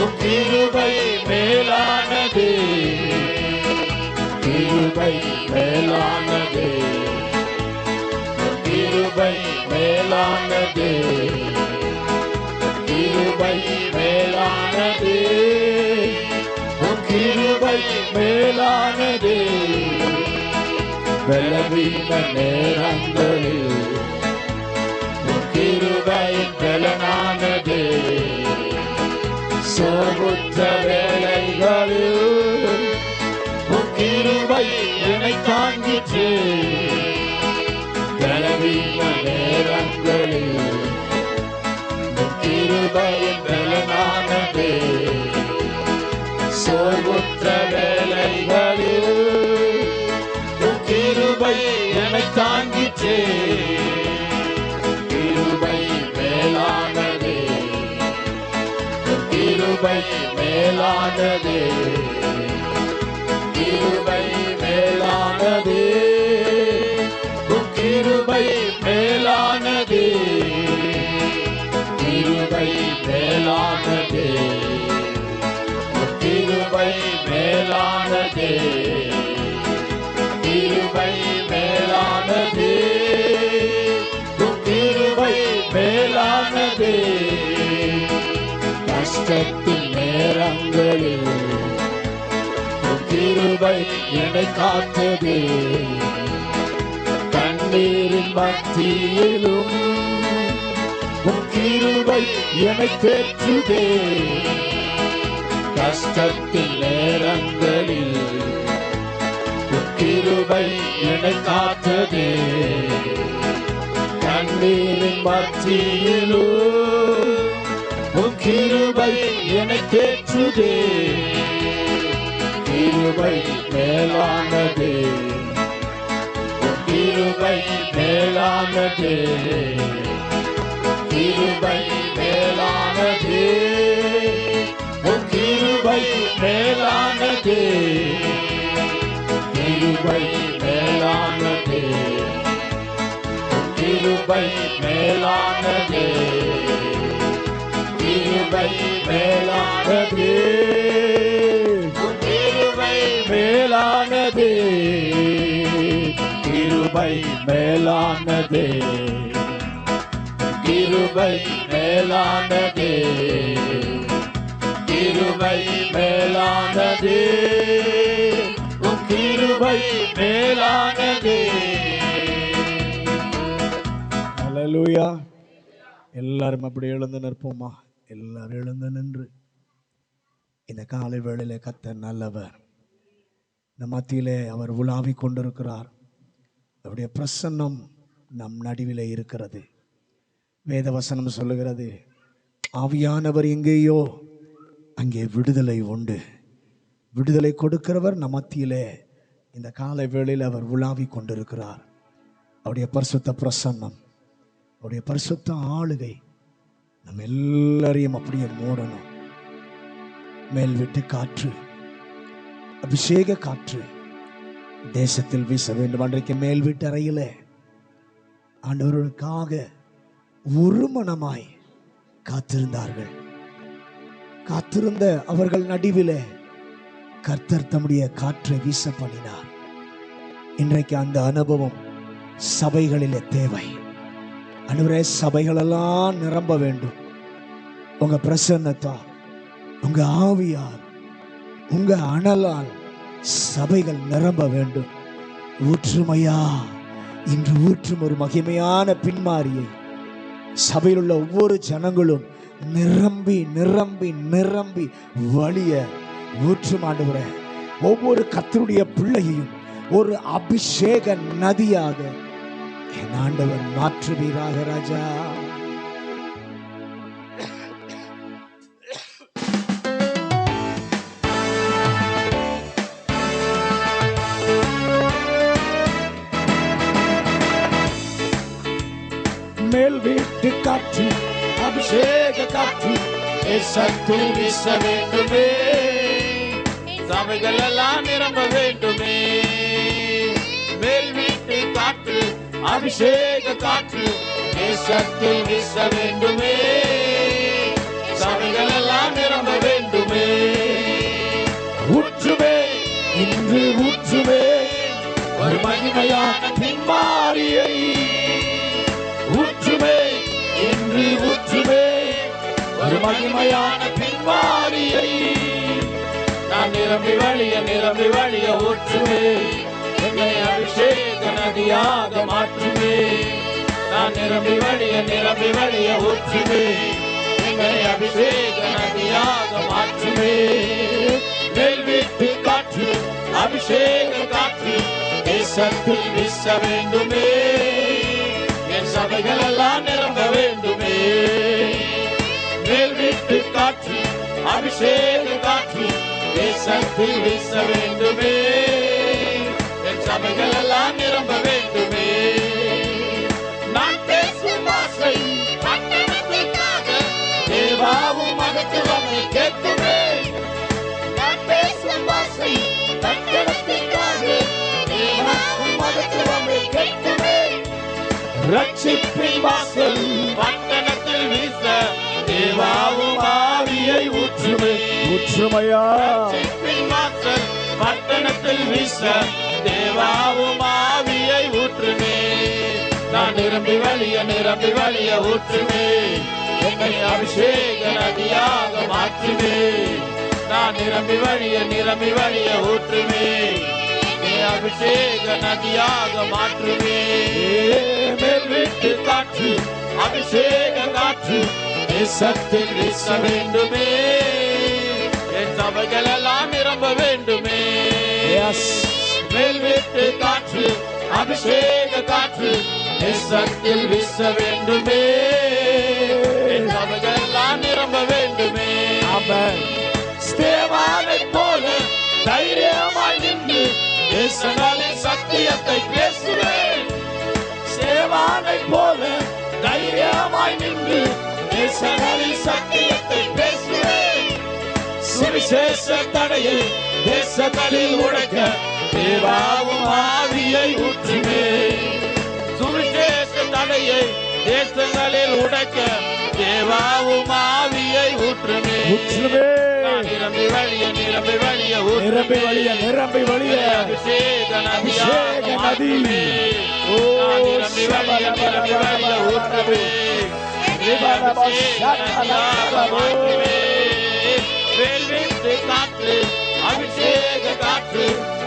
உம் கிருபை மேலானதே, கிருபை மேலானதே, கிருபை மேலானதே, கிருபை மேலானதே, உம் கிருபை மேலானதே, பலவீன நேரங்களில் உம் கிருபை பலனானதே, சோர்வுற்ற வேளைகளில் உம் கிருபை என்னை தாங்கிற்றே, பலவீன நேரங்களில் கிருபையின் பலனானதே, சோர்வுற்ற வேளைகளில் உம் கிருபை என்னை தாங்கிற்றே, கிருபை மேலானதே, கிருபை மேலானதே, கிருபை மேலானதே, உம் கிருபை மேலானதே, கிருபை மேலானதே, கிருபை மேலானதே, கிருபை மேலானதே, கிருபை மேலானதே, கஷ்டத்தின் நேரங்களில் கிருபை என்னை காத்ததே, கண்ணீரின் மத்தியிலும் உம் கிருபை என்னை தேற்றுதே, கஷ்டத்தின் நேரங்களில் உம் கிருபை என்னை காத்ததே, கண்ணீரின் மத்தியிலும் உம் கிருபை என்னை தேற்றுதே, கிருபை மேலானதே, கிருபை மேலானதே, கிருபை மேலானதே, உம் கிருபை மேலானதே, கிருபை மேலானதே, கிருபை மேலானதே, கிருபை மேலானதே, கிருபை மேலானதே, கிருபை மேலானதே, கிருபை கிருபை மேலானதே, கிருபை மேலானதே, உம் கிருபை மேலானதே. அல்லேலூயா. எல்லாரும் அப்படி எழுந்து நிற்போமா? எல்லாரும் எழுந்து நின்று இந்த காலை வேளையிலே கர்த்தர் நல்லவர். இந்த மத்தியிலே அவர் உலாவிக் கொண்டிருக்கிறார். அவருடைய பிரசன்னம் நம் நடுவிலே இருக்கிறது. வேத வசனம் சொல்லுகிறது, ஆவியானவர் எங்கேயோ அங்கே விடுதலை உண்டு. விடுதலை கொடுக்கிறவர் நம் மத்தியிலே இந்த காலை வேளையில் அவர் உலாவிக் கொண்டிருக்கிறார். அவருடைய பரிசுத்த பிரசன்னம், அவருடைய பரிசுத்த ஆளுகை நம்ம எல்லாரையும் அப்படியே மூடணும். மேல் விட்டு காற்று, அபிஷேக காற்று தேசத்தில் வீச வேண்டும். அன்றைக்கு மேல் வீட்டு அறையில ஆண்டவர்களுக்காக ஒரு மனமாய் காத்திருந்தார்கள். காத்திருந்த அவர்கள் நடுவிலே கர்த்தர் தம்முடைய காற்றை வீச பண்ணினார். இன்றைக்கு அந்த அனுபவம் சபைகளிலே தேவை. ஆண்டவரே, சபைகளெல்லாம் நிரம்ப வேண்டும். உங்க பிரசன்னத்தால், உங்க ஆவியால், உங்க அனலால் சபைகள் நிரம்ப வேண்டும். ஊற்றுமையா, இன்று ஊற்றும் ஒரு மகிமையான பின்மாரியை சபையில் உள்ள ஒவ்வொரு ஜனங்களும் நிரம்பி நிரம்பி நிரம்பி வழிய ஊற்றும். ஆண்டவரே, ஒவ்வொரு கர்த்தருடைய பிள்ளையையும் ஒரு அபிஷேக நதியாக என் ஆண்டவர் மாற்றுவீராக ராஜா. மேல் வீட்டு காற்று, அபிஷேக காற்று தேசத்தில் வீச வேண்டுமே, சபைகள் எல்லாம் நிரம்ப வேண்டுமே. மேல் வீட்டு காற்று, அபிஷேக காற்று தேசத்தில் வீச வேண்டுமே, சபைகள் எல்லாம் நிரம்ப வேண்டுமே. ஊற்றுமே, இன்று ஊற்றுமே ஒரு மகிமையான பின்மாரியை. ஊற்றுமே, இன்று ஊற்றுமே ஒரு மகிமையான பின்மாரியை. நான் நிரம்பி வழிய ஊற்றுமே, என்னை அபிஷேக நதியாக மாற்றுமே. நான் நிரம்பி வழிய ஊற்றுமே, என்னை அபிஷேக நதியாக மாற்றுமே. மேல் வீட்டு காற்று, அபிஷேக காற்று தேசத்தில் வீச வேண்டுமே, என் சபைகள் எல்லாம் நிரம்ப வேண்டுமே. மேல் வீட்டு காற்று, அபிஷேக காற்று தேசத்தில் வீச வேண்டுமே, என் சபைகள் எல்லாம் நிரம்ப வேண்டுமே. நான் பேசும் வார்த்தை பட்டணத்திற்காக தேவாவும் மகத்துவமை கேட்குமே. நான் பேசும் வார்த்தை பட்டணத்திற்காக தேவாவும் மகத்துவமை கேட்குமே. ரட்சிப்பின் வாசல் பட்டணத்தில் வீச தேவாவும் ஆவியை ஊற்றுமே. ஊற்றுமையா, ரட்சிப்பின் வாசல் பட்டணத்தில் வீச தேவாவும் ஆவியை ஊற்றுமே. நான் நிரம்பி வழிய ஊற்றுமே, என்னை அபிஷேக நதியாக மாற்றுமே. நான் நிரம்பி வழிய ஊற்றுமே, அபிஷேக நதியாக மாற்றுமே. மேல் வீட்டு காற்று, அபிஷேக காற்று தேசத்தில் வீச வேண்டுமே, என் சபைகள் எல்லாம் நிரம்ப வேண்டுமே. மேல் வீட்டு காற்று, அபிஷேக காற்று தேசத்தில் வீச வேண்டுமே, என் சபைகள் எல்லாம் நிரம்ப வேண்டுமே. ஸ்தேவானை போல தைரியமாய் நின்று தேசங்களின் சத்தியத்தை பேசுவேன். சேவானை போல தைரியமாய் நின்று தேசங்களின் சத்தியத்தை பேசுவேன். சுவிசேஷ தடையை தேசங்களில் உடைக்க தேவாவும் ஆவியை ஊற்றுமே. சுவிசேஷ தடையை தேசங்களில் உடைக்க தேவாவும் ஆவியை ஊற்றுமே. நிரம்பி வழிய அபிஷேக நதி ஊற்றுமே. வேல்விட்டு காற்று அபிஷேக காற்று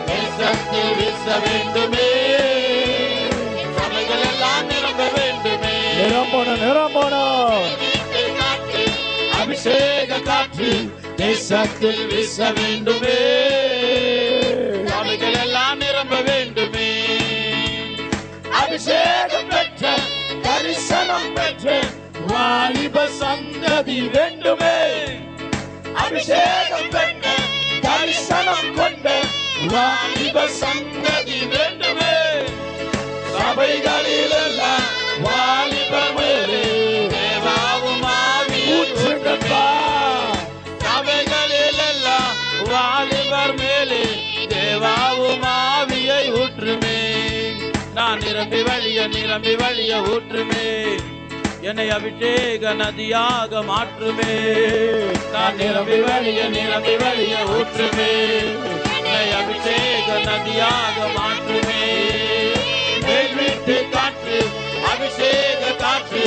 தேசத்தில் வீச வேண்டுமே. சபைகள் எல்லாம் நிரம்ப வேண்டுமே. நிரம்பணும். காற்று அபிஷேக காற்று தேசத்தில் வீச வேண்டுமே. சபைகள் எல்லாம் நிரம்ப வேண்டுமே. அபிஷேகம் பெற்ற தரிசனம் பெற்ற வாலிப சந்ததி வேண்டுமே. அபிஷேகம் பெற்ற தரிசனம் கொண்ட வாலிப சந்ததி வேண்டுமே. சபைகளில் எல்லாம் வாலிபர் மேலே தேவாவும் ஆவி ஊற்றுங்கப்பா. சபைகளில் எல்லாம் வாலிபர் மேலே தேவாவும் ஆவியை ஊற்றுமே. நான் நிரம்பி வழிய ஊற்றுமே. என்னை அபிஷேக நதியாக மாற்றுமே. நான் நிரம்பி வழிய ஊற்றுமே. என்னை அபிஷேக நதியாக மாற்றுமே. வேல்விட்டு காற்று அபிஷேக காற்று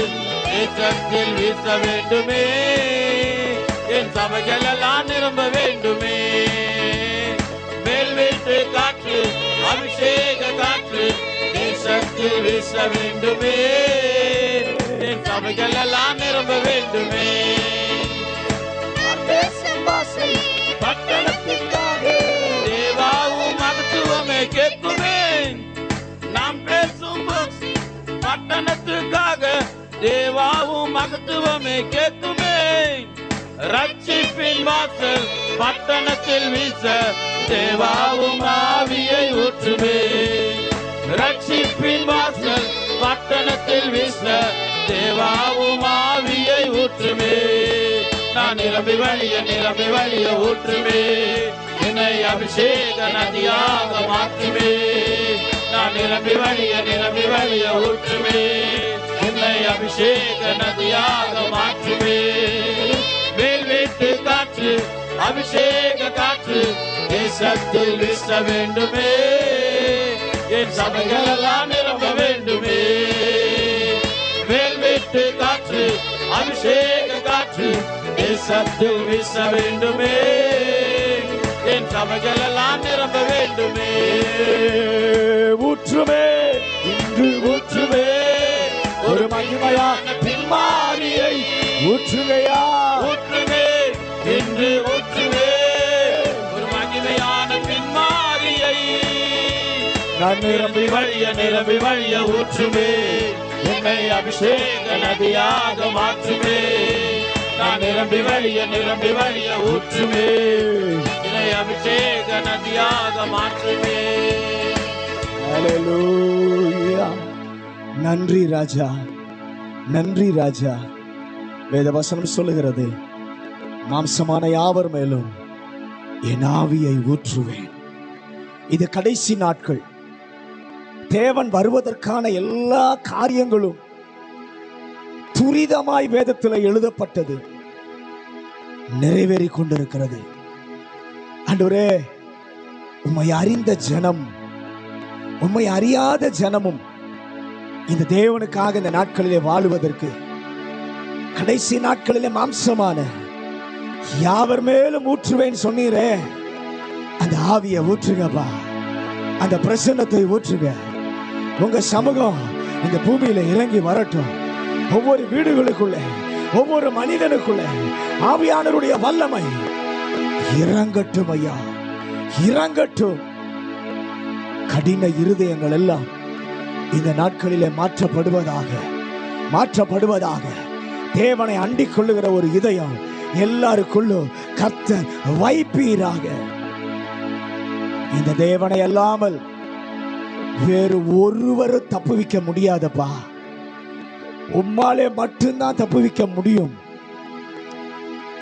தேசத்தில் வீச வேண்டுமே. என் சபைகள் எல்லாம் நிரம்ப வேண்டுமே. வேல்விட்டு காற்று அபிஷேக காற்று தேசத்தில் வீச வேண்டுமே. என் சபைகள் எல்லாம் நிரம்ப வேண்டுமே. பட்டணத்திற்காக தேவாவும் மகத்துவமே கேட்குமே. நாம் பேசும் பட்டணத்துக்காக தேவாவும் மகத்துவமே கேட்குமே. ரட்சிப்பின் வாசல் பட்டணத்தில் வீச தேவாவும் ஆவியை ஊற்றுமே. ரட்சிப்பின் வாசல் பட்டணத்தில் வீச தேவாவும் ஆவியை ஊற்றுமே. நான் நிரம்பி வழிய ஊற்றுமே. என்னை அபிஷேக நதியாக மாற்றுமே. நான் நிரம்பி வழிய ஊற்றுமே. என்னை அபிஷேக நதியாக மாற்றுமே. வேல்விட்டு காற்று அபிஷேக காற்று தேசத்தில் வீச வேண்டுமே. என் சபைகள் எல்லாம் நிரம்ப வேண்டுமே. வேல்விட்டு காற்று அபிஷேக காற்று தேசத்தில் வீச வேண்டுமே. என் சபைகள் எல்லாம் நிரம்ப வேண்டுமே. ஊற்றுமே, இன்று ஊற்றுமே. ஒரு மகிமையான பின்மாரியை ஊற்றுகையா. ஊற்றுமே, இன்று ஊற்றுமே. ஒரு மகிமையான பின்மாரியை நான் நிரம்பி வழிய ஊற்றுமே. என்னை அபிஷேக நதியாக மாற்றுமே. நான் நிரம்பி வழிய ஊற்றுமே. என்னை அபிஷேக நதியாக மாற்றுமே. ஹல்லேலூயா. நன்றி ராஜா, நன்றி ராஜா. வேதவசனம் சொல்லுகிறது, மாம்சமான யாவர் மேலும் என் ஆவியை ஊற்றுவேன். இது கடைசி நாட்கள். தேவன் வருவதற்கான எல்லா காரியங்களும் துரிதமாய் வேதத்தில் எழுதப்பட்டது, நிறைவேறிக் கொண்டிருக்கிறது. ஆண்டவரே, உம்மை அறிந்த ஜனம், உம்மை அறியாத ஜனமும் இந்த தேவனுக்காக இந்த நாட்களிலே வாழுவதற்கு கடைசி நாட்களிலே மாம்சமான யாவர் மேலும் ஊற்றுவேன் சொன்னீரே, அந்த ஆவியை ஊற்றுங்கப்பா. அந்த பிரசன்னத்தை ஊற்றுங்க. உங்க சமூகம் இந்த பூமியில இறங்கி வரட்டும். ஒவ்வொரு வீடுகளுக்குள்ள, ஒவ்வொரு மனிதனுக்குள்ள ஆவியானவருடைய வல்லமை இறங்கட்டும் ஐயா, இறங்கட்டும். கடின இருதயங்கள் எல்லாம் இந்த நாட்களிலே மாற்றப்படுவதாக தேவனை அண்டிக் கொள்ளுகிற ஒரு இதயம் எல்லாருக்குள்ளும் கர்த்தர் வைப்பீராக. இந்த தேவனை அல்லாமல் வேறு ஒருவரும் தப்புவிக்க முடியாதப்பா. உம்மாலே மட்டும்தான் தப்புவிக்க முடியும்.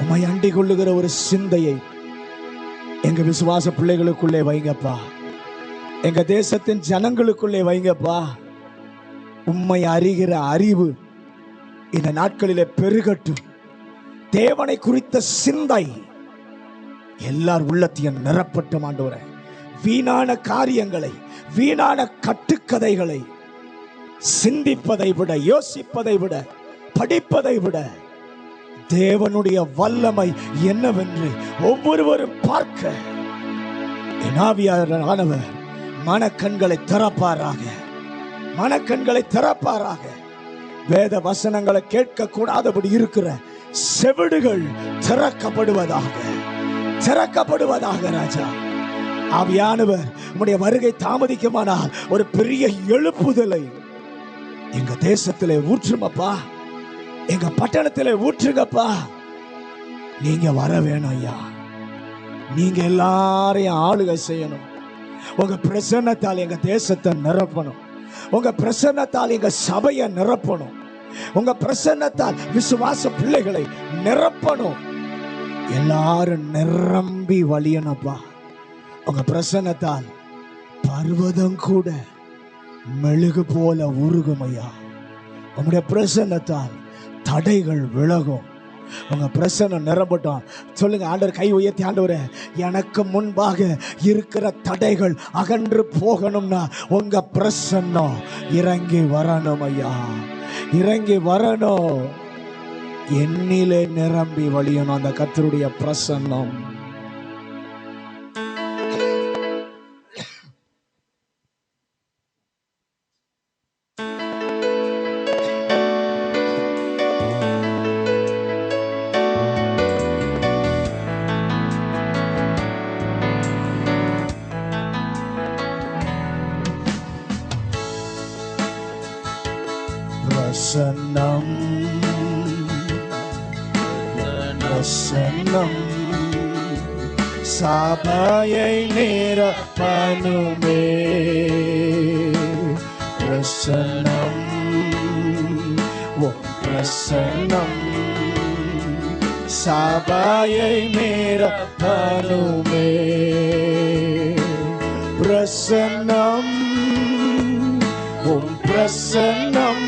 உம்மை அண்டிக் கொள்ளுகிற ஒரு சிந்தையை எங்க விசுவாச பிள்ளைகளுக்குள்ளே வைங்கப்பா. எங்க தேசத்தின் ஜனங்களுக்குள்ளே வைங்கப்பா. உம்மை அறிகிற அறிவு இந்த நாட்களிலே பெருகட்டும். தேவனை குறித்த சிந்தை எல்லார் உள்ளத்தையும் நிரப்பட்டும் ஆண்டவரே. வீணான காரியங்களை, வீணான கட்டுக்கதைகளை சிந்திப்பதை விட, யோசிப்பதை விட படிப்பதை விட தேவனுடைய வல்லமை என்னவென்று ஒவ்வொருவரும் பார்க்க என் ஆவியானவர் மனக்கண்களை திறப்பாராக, மனக்கண்களை திறப்பாராக. வேத வசனங்களை கேட்க கூடாதபடி இருக்கிற செவிடுகள் திறக்கப்படுவதாக, திறக்கப்படுவதாக. ராஜா ஆவியானவர் உம்முடைய வருகை தாமதிக்குமானால் ஒரு பெரிய எழுப்புதலை எங்க தேசத்திலே ஊற்றுமப்பா, எங்க பட்டணத்திலே ஊற்றுங்கப்பா. நீங்க வர வேணும் ஐயா, நீங்க எல்லாரையும் ஆளுகை செய்யணும். உங்க பிரசன்னத்தால் எங்க தேசத்தை நிரப்பணும், உங்க பிரசன்னத்தால் எங்க சபையை நிரப்பணும், உங்க பிரசன்னத்தால் விசுவாச பிள்ளைகளை நிரப்பணும். எல்லாரும் நிரம்பி வழியனப்பா. உங்க பிரசன்னத்தால் பர்வதம் கூட மெழுகு போல உருகும் ஐயா. உங்களுடைய பிரசன்னத்தால் தடைகள் விலகும். உங்க பிரசன்னம் நிரம்பட்டும். சொல்லுங்க, ஆண்டவர் கை உயர்த்தி, ஆண்டவரே எனக்கு முன்பாக இருக்கிற தடைகள் அகன்று போகணும்னா உங்க பிரசன்னம் இறங்கி வரணும் ஐயா, இறங்கி வரணும். என்னிலே நிரம்பி வழியணும் அந்த கர்த்தருடைய பிரசன்னம். பிரசன்னம் பிரசன்னம் சபையை நிரப்பனுமே. பிரசன்னம் பிரசன்னம் சபையை நிரப்பனுமே. பிரசன்னம் பிரசன்னம்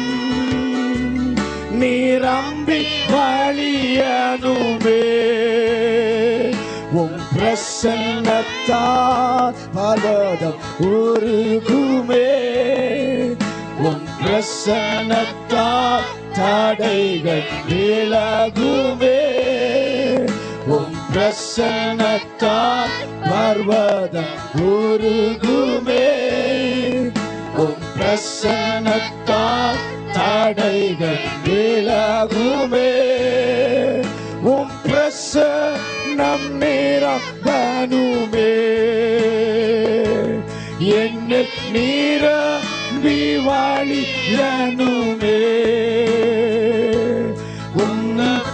நிரம்பி வழியனுமே. பிரசன்னத்தால் பர்வதம் உருகுமே. பிரசன்னத்தால் தடைகள் விலகுமே. பிரசன்னத்தால் பர்வதம் உருகுமே. பிரசன்னத்தால் தடைகள் விலகுமே. பிரசன்னம் நிரப்பனுமே. என்னை நிரம்பி வழியனுமே.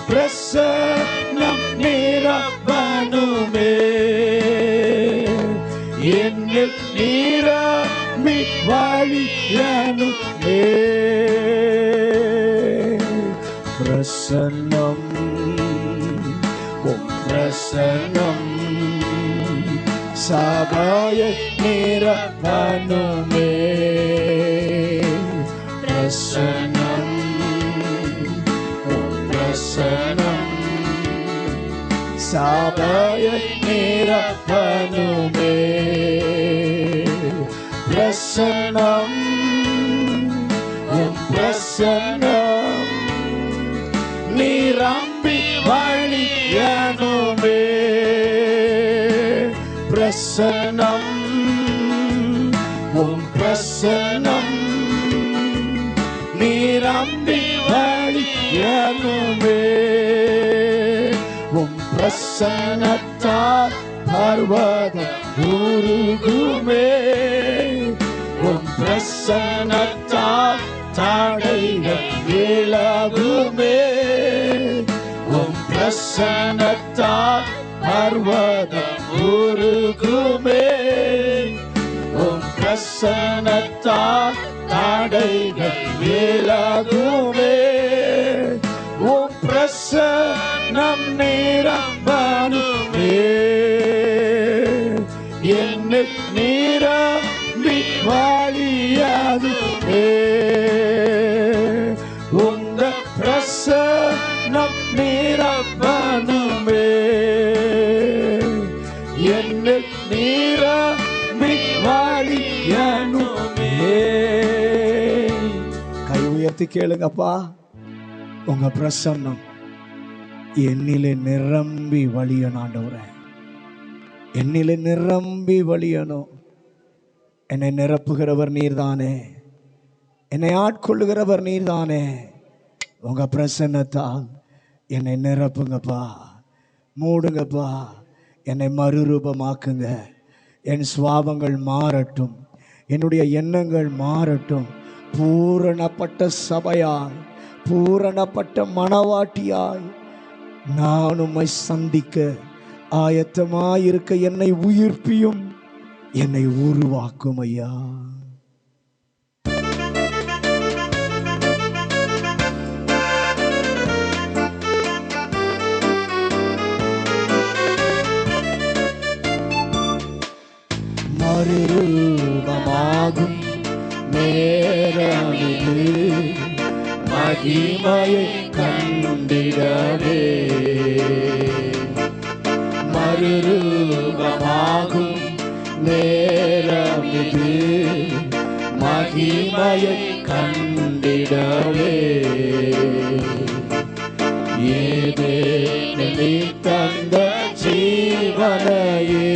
பிரசன்னம் நிரப்பனுமே. என்னை நிரம்பி வழியனுமே. பிரசன்னம் பிரசன்னம் சபையை நிரப்பனுமே. பிரசன்னம் பிரசன்னம் சபையை நிரப்பனுமே. பிரசன்னம் பிரசன்னம் நிரம்பி வழியனுமே. பிரசன்னம் பிரசன்னம் நிரம்பி வழியனுமே. பிரசன்னத்தால் பர்வதம் உருகுமே. பிரசன்னத்தால் தடைகள் விலகுமே. பிரசன்னத்தால் பர்வதம் உருகுமே. பிரசன்னத்தால் தடைகள் விலகுமே. பிரசன்னம் நிரப்பனுமே. என்னை நிரம்பி வழியனுமே. உங்க பிரசன்னம் நிரப்பனுமே. என்னை நிரம்பி வழியனுமே. கை உயர்த்தி கேளுங்கப்பா. உங்க பிரசன்னம் என்னிலே நிரம்பி வழியணும் ஆண்டவரே. என்னிலே நிரம்பி வழியணும். என்னை நிரப்புகிறவர் நீர்தானே, என்னை ஆட்கொள்ளுகிறவர் நீர்தானே. உங்க பிரசன்னத்தால் என்னை நிரப்புங்கப்பா, மூடுங்கப்பா, என்னை மறுரூபமாக்குங்க. என் சுவாபங்கள் மாறட்டும், என்னுடைய எண்ணங்கள் மாறட்டும். பூரணப்பட்ட சபையாய், பூரணப்பட்ட மணவாட்டியாய் நான் உம்மை சந்திக்க ஆயத்தமாயிருக்க என்னை உயிர்ப்பியும், என்னை உருவாக்கும் ஐயா. மறுரூபமாகும் நேரமிது, மகிமையை கண்டிடவே. மறுரூபமாகும் நேரமிது, மகிமையை கண்டிடவே. ஏதேனில் தந்த ஜீவனையே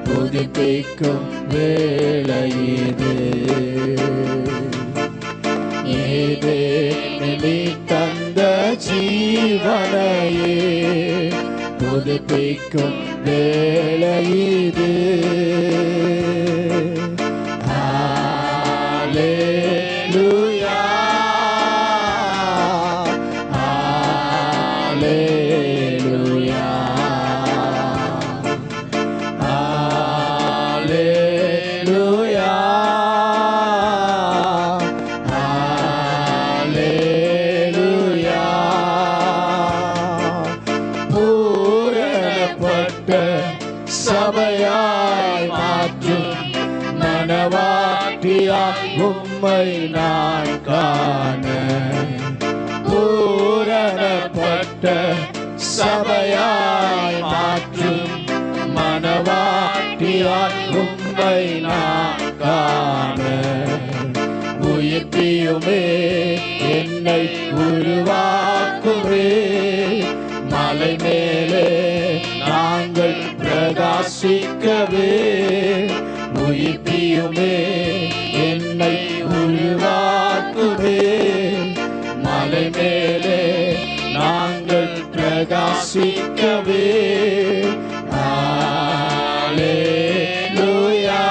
புதுப்பிக்கும் வேளையிது. ஏதேனில் தந்த ஜீவனையே புதுப்பிக்கும் வேளையிது. ஹல்லேலூயா, ஹல்லேலூயா, ஹல்லேலூயா, ஹல்லேலூயா. பூரணப்பட்ட சபையாய் மாற்றும் மணவாட்டியாய் உம்மை நான் காண. பூரணப்பட்ட சபையாய் மாற்றும் மணவாட்டியாய் உம்மை நான் காண. உயிர்ப்பியுமே, என்னை உருவாக்குவே. மலை மேலே நாங்கள் பிரகாசிக்கவே. உயிர்ப்பியுமே, என்னை உருவாக்குவே. மலை மேலே நாங்கள் பிரகாசிக்கவே. ஹல்லேலூயா,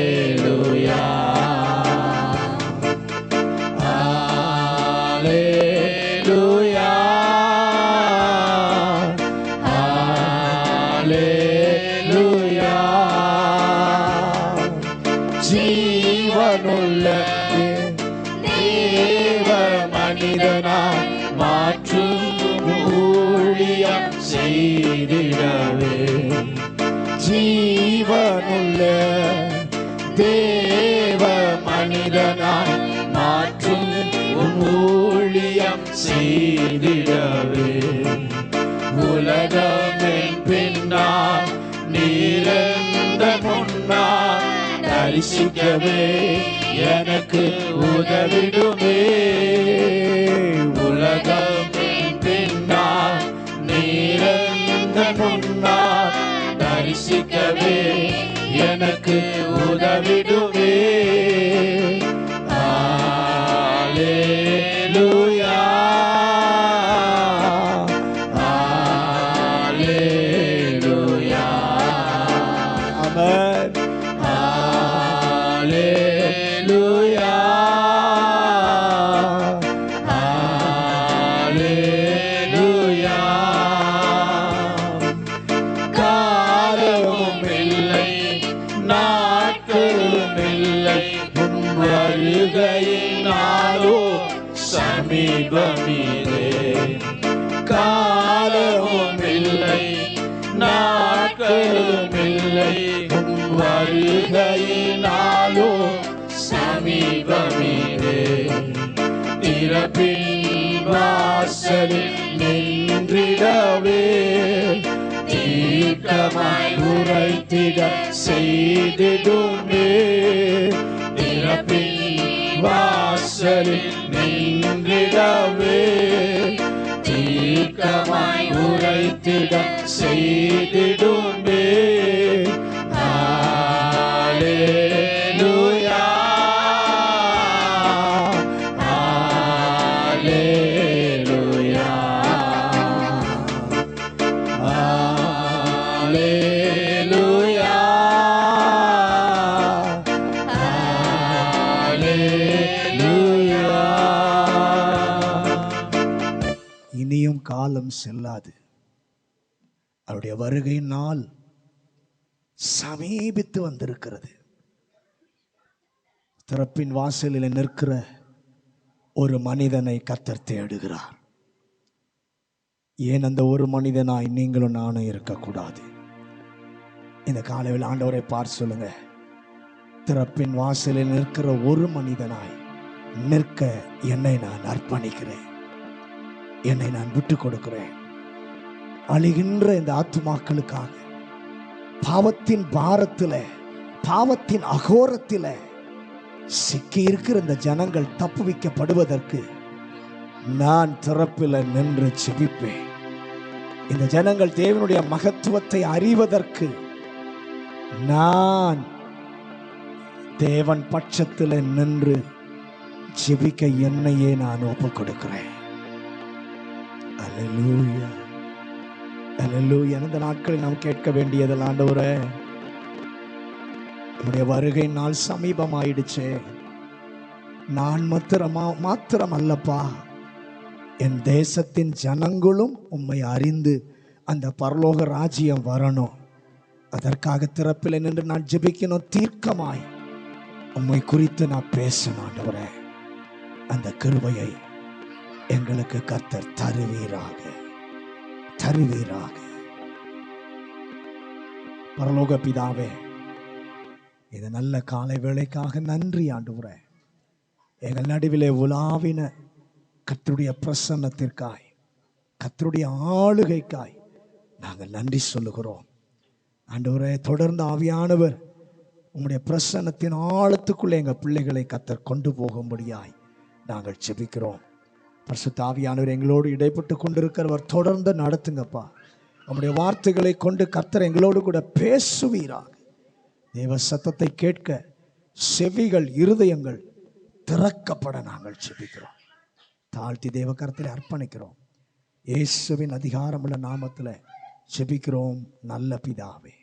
ஹல்லேலூயா, ஹல்லேலூயா, ஹல்லேலூயா. ஜீவனுள்ள தேவ மனிதனாய் மாற்றும் ஊழியம் செய்திடவே. ஜீவனுள்ள தேவ மனிதனாய் மாற்றும் ஊழியம் செய்திடவே. உலகமென் பின்னால் நீரந்த முன்னால் தரிசிக்கவே எனக்கு உதவிடுமே. உலகமென் பின்னால் நீரந்த முன்னால் தரிசிக்கவே எனக்கு உதவிடுமே. ஹல்லேலூயா, ஹல்லேலூயா, ஆமென். ஹல்லேலூயா, ஹல்லேலூயா. காலமும் இல்லை, நாட்களும் இல்லை, உம் வருகையினாலோ சமீபமிலே. காலமும் இல்லை, நாட்களும் இல்லை, உம் வருகையினாலோ சமீபமிலே. திறப்பின் வாசலில் நின்றிடவே தீர்க்கமாய் உரைத்திட செய்திடுமே. திற திறப்பின் வாசலில் நின்றிடவே தீர்க்கமாய் உரைத்திட செய்திடுமே. ஹல்லேலூயா, ஹல்லேலூயா, ஹல்லேலூயா, ஹல்லேலூயா. இனியும் காலம் செல்லாது, அவருடைய வருகை நாள் சமீபித்து வந்திருக்கிறது. திறப்பின் வாசலில் நிற்கிற ஒரு மனிதனை கர்த்தர் தேடுகிறார். ஏன் அந்த ஒரு மனிதனாய் நீங்களும் நானும் இருக்கக்கூடாது? இந்த காலையில் ஆண்டவரை பார்த்து சொல்லுங்க, திறப்பின் வாசலில் நிற்கிற ஒரு மனிதனாய் நிற்க என்னை நான் அர்ப்பணிக்கிறேன், என்னை நான் விட்டு கொடுக்கிறேன். அழிகின்ற இந்த ஆத்துமாக்களுக்காக, பாவத்தின் பாரத்தில், பாவத்தின் அகோரத்தில் சிக்கி இருக்கிற இந்த ஜனங்கள் தப்புவிக்கப்படுவதற்கு நான் திறப்பில் நின்று ஜெபிப்பேன். இந்த ஜனங்கள் தேவனுடைய மகத்துவத்தை அறிவதற்கு நான் தேவன் பட்சத்தில் நின்று ஜெபிக்க என்னையே நான் ஒப்புக் கொடுக்கிறேன். அல்லேலூயா, அல்லேலூயா. இந்த நாட்களில் நாம் கேட்க வேண்டியதில், ஆண்டவரே, உம்முடைய வருகை நாள் சமீபமாயிடுச்சே. நான் மாத்திரம் அல்லப்பா, என் தேசத்தின் ஜனங்களும் உம்மை அறிந்து அந்த பரலோக ராஜ்யம் வரணும். அதற்காக திறப்பில் நின்று நான் ஜெபிக்கணும். தீர்க்கமாய் உம்மை குறித்து நான் பேசணும். ஆண்டவரே, அந்த கிருபையை எங்களுக்கு கர்த்தர் தருவீராக, தருவீராக. பரலோக பிதாவே, இந்த நல்ல காலை வேளைக்காக நன்றி ஆண்டவரே. எங்கள் நடுவிலே உலாவின கர்த்தருடைய பிரசன்னத்திற்காய், கர்த்தருடைய ஆளுகைக்காய் நாங்கள் நன்றி சொல்லுகிறோம். ஆண்டவரே, தொடர்ந்து ஆவியானவர் உம்முடைய பிரசன்னத்தின் ஆழத்துக்குள்ளே எங்கள் பிள்ளைகளை கர்த்தர் கொண்டு போகும்படியாய் நாங்கள் ஜெபிக்கிறோம். பரிசுத்த ஆவியானவர் எங்களோடு இடைப்பட்டு கொண்டிருக்கிறவர் தொடர்ந்து நடத்துங்கப்பா. நம்முடைய வார்த்தைகளை கொண்டு கர்த்தர் எங்களோடு கூட பேசுவீராக. தேவ சத்தத்தை கேட்க செவிகள், இருதயங்கள் திறக்கப்பட நாங்கள் ஜெபிக்கிறோம். தாழ்த்தி தேவ கரத்தில் அர்ப்பணிக்கிறோம். இயேசுவின் அதிகாரமுள்ள நாமத்தில் ஜெபிக்கிறோம் நல்ல பிதாவே.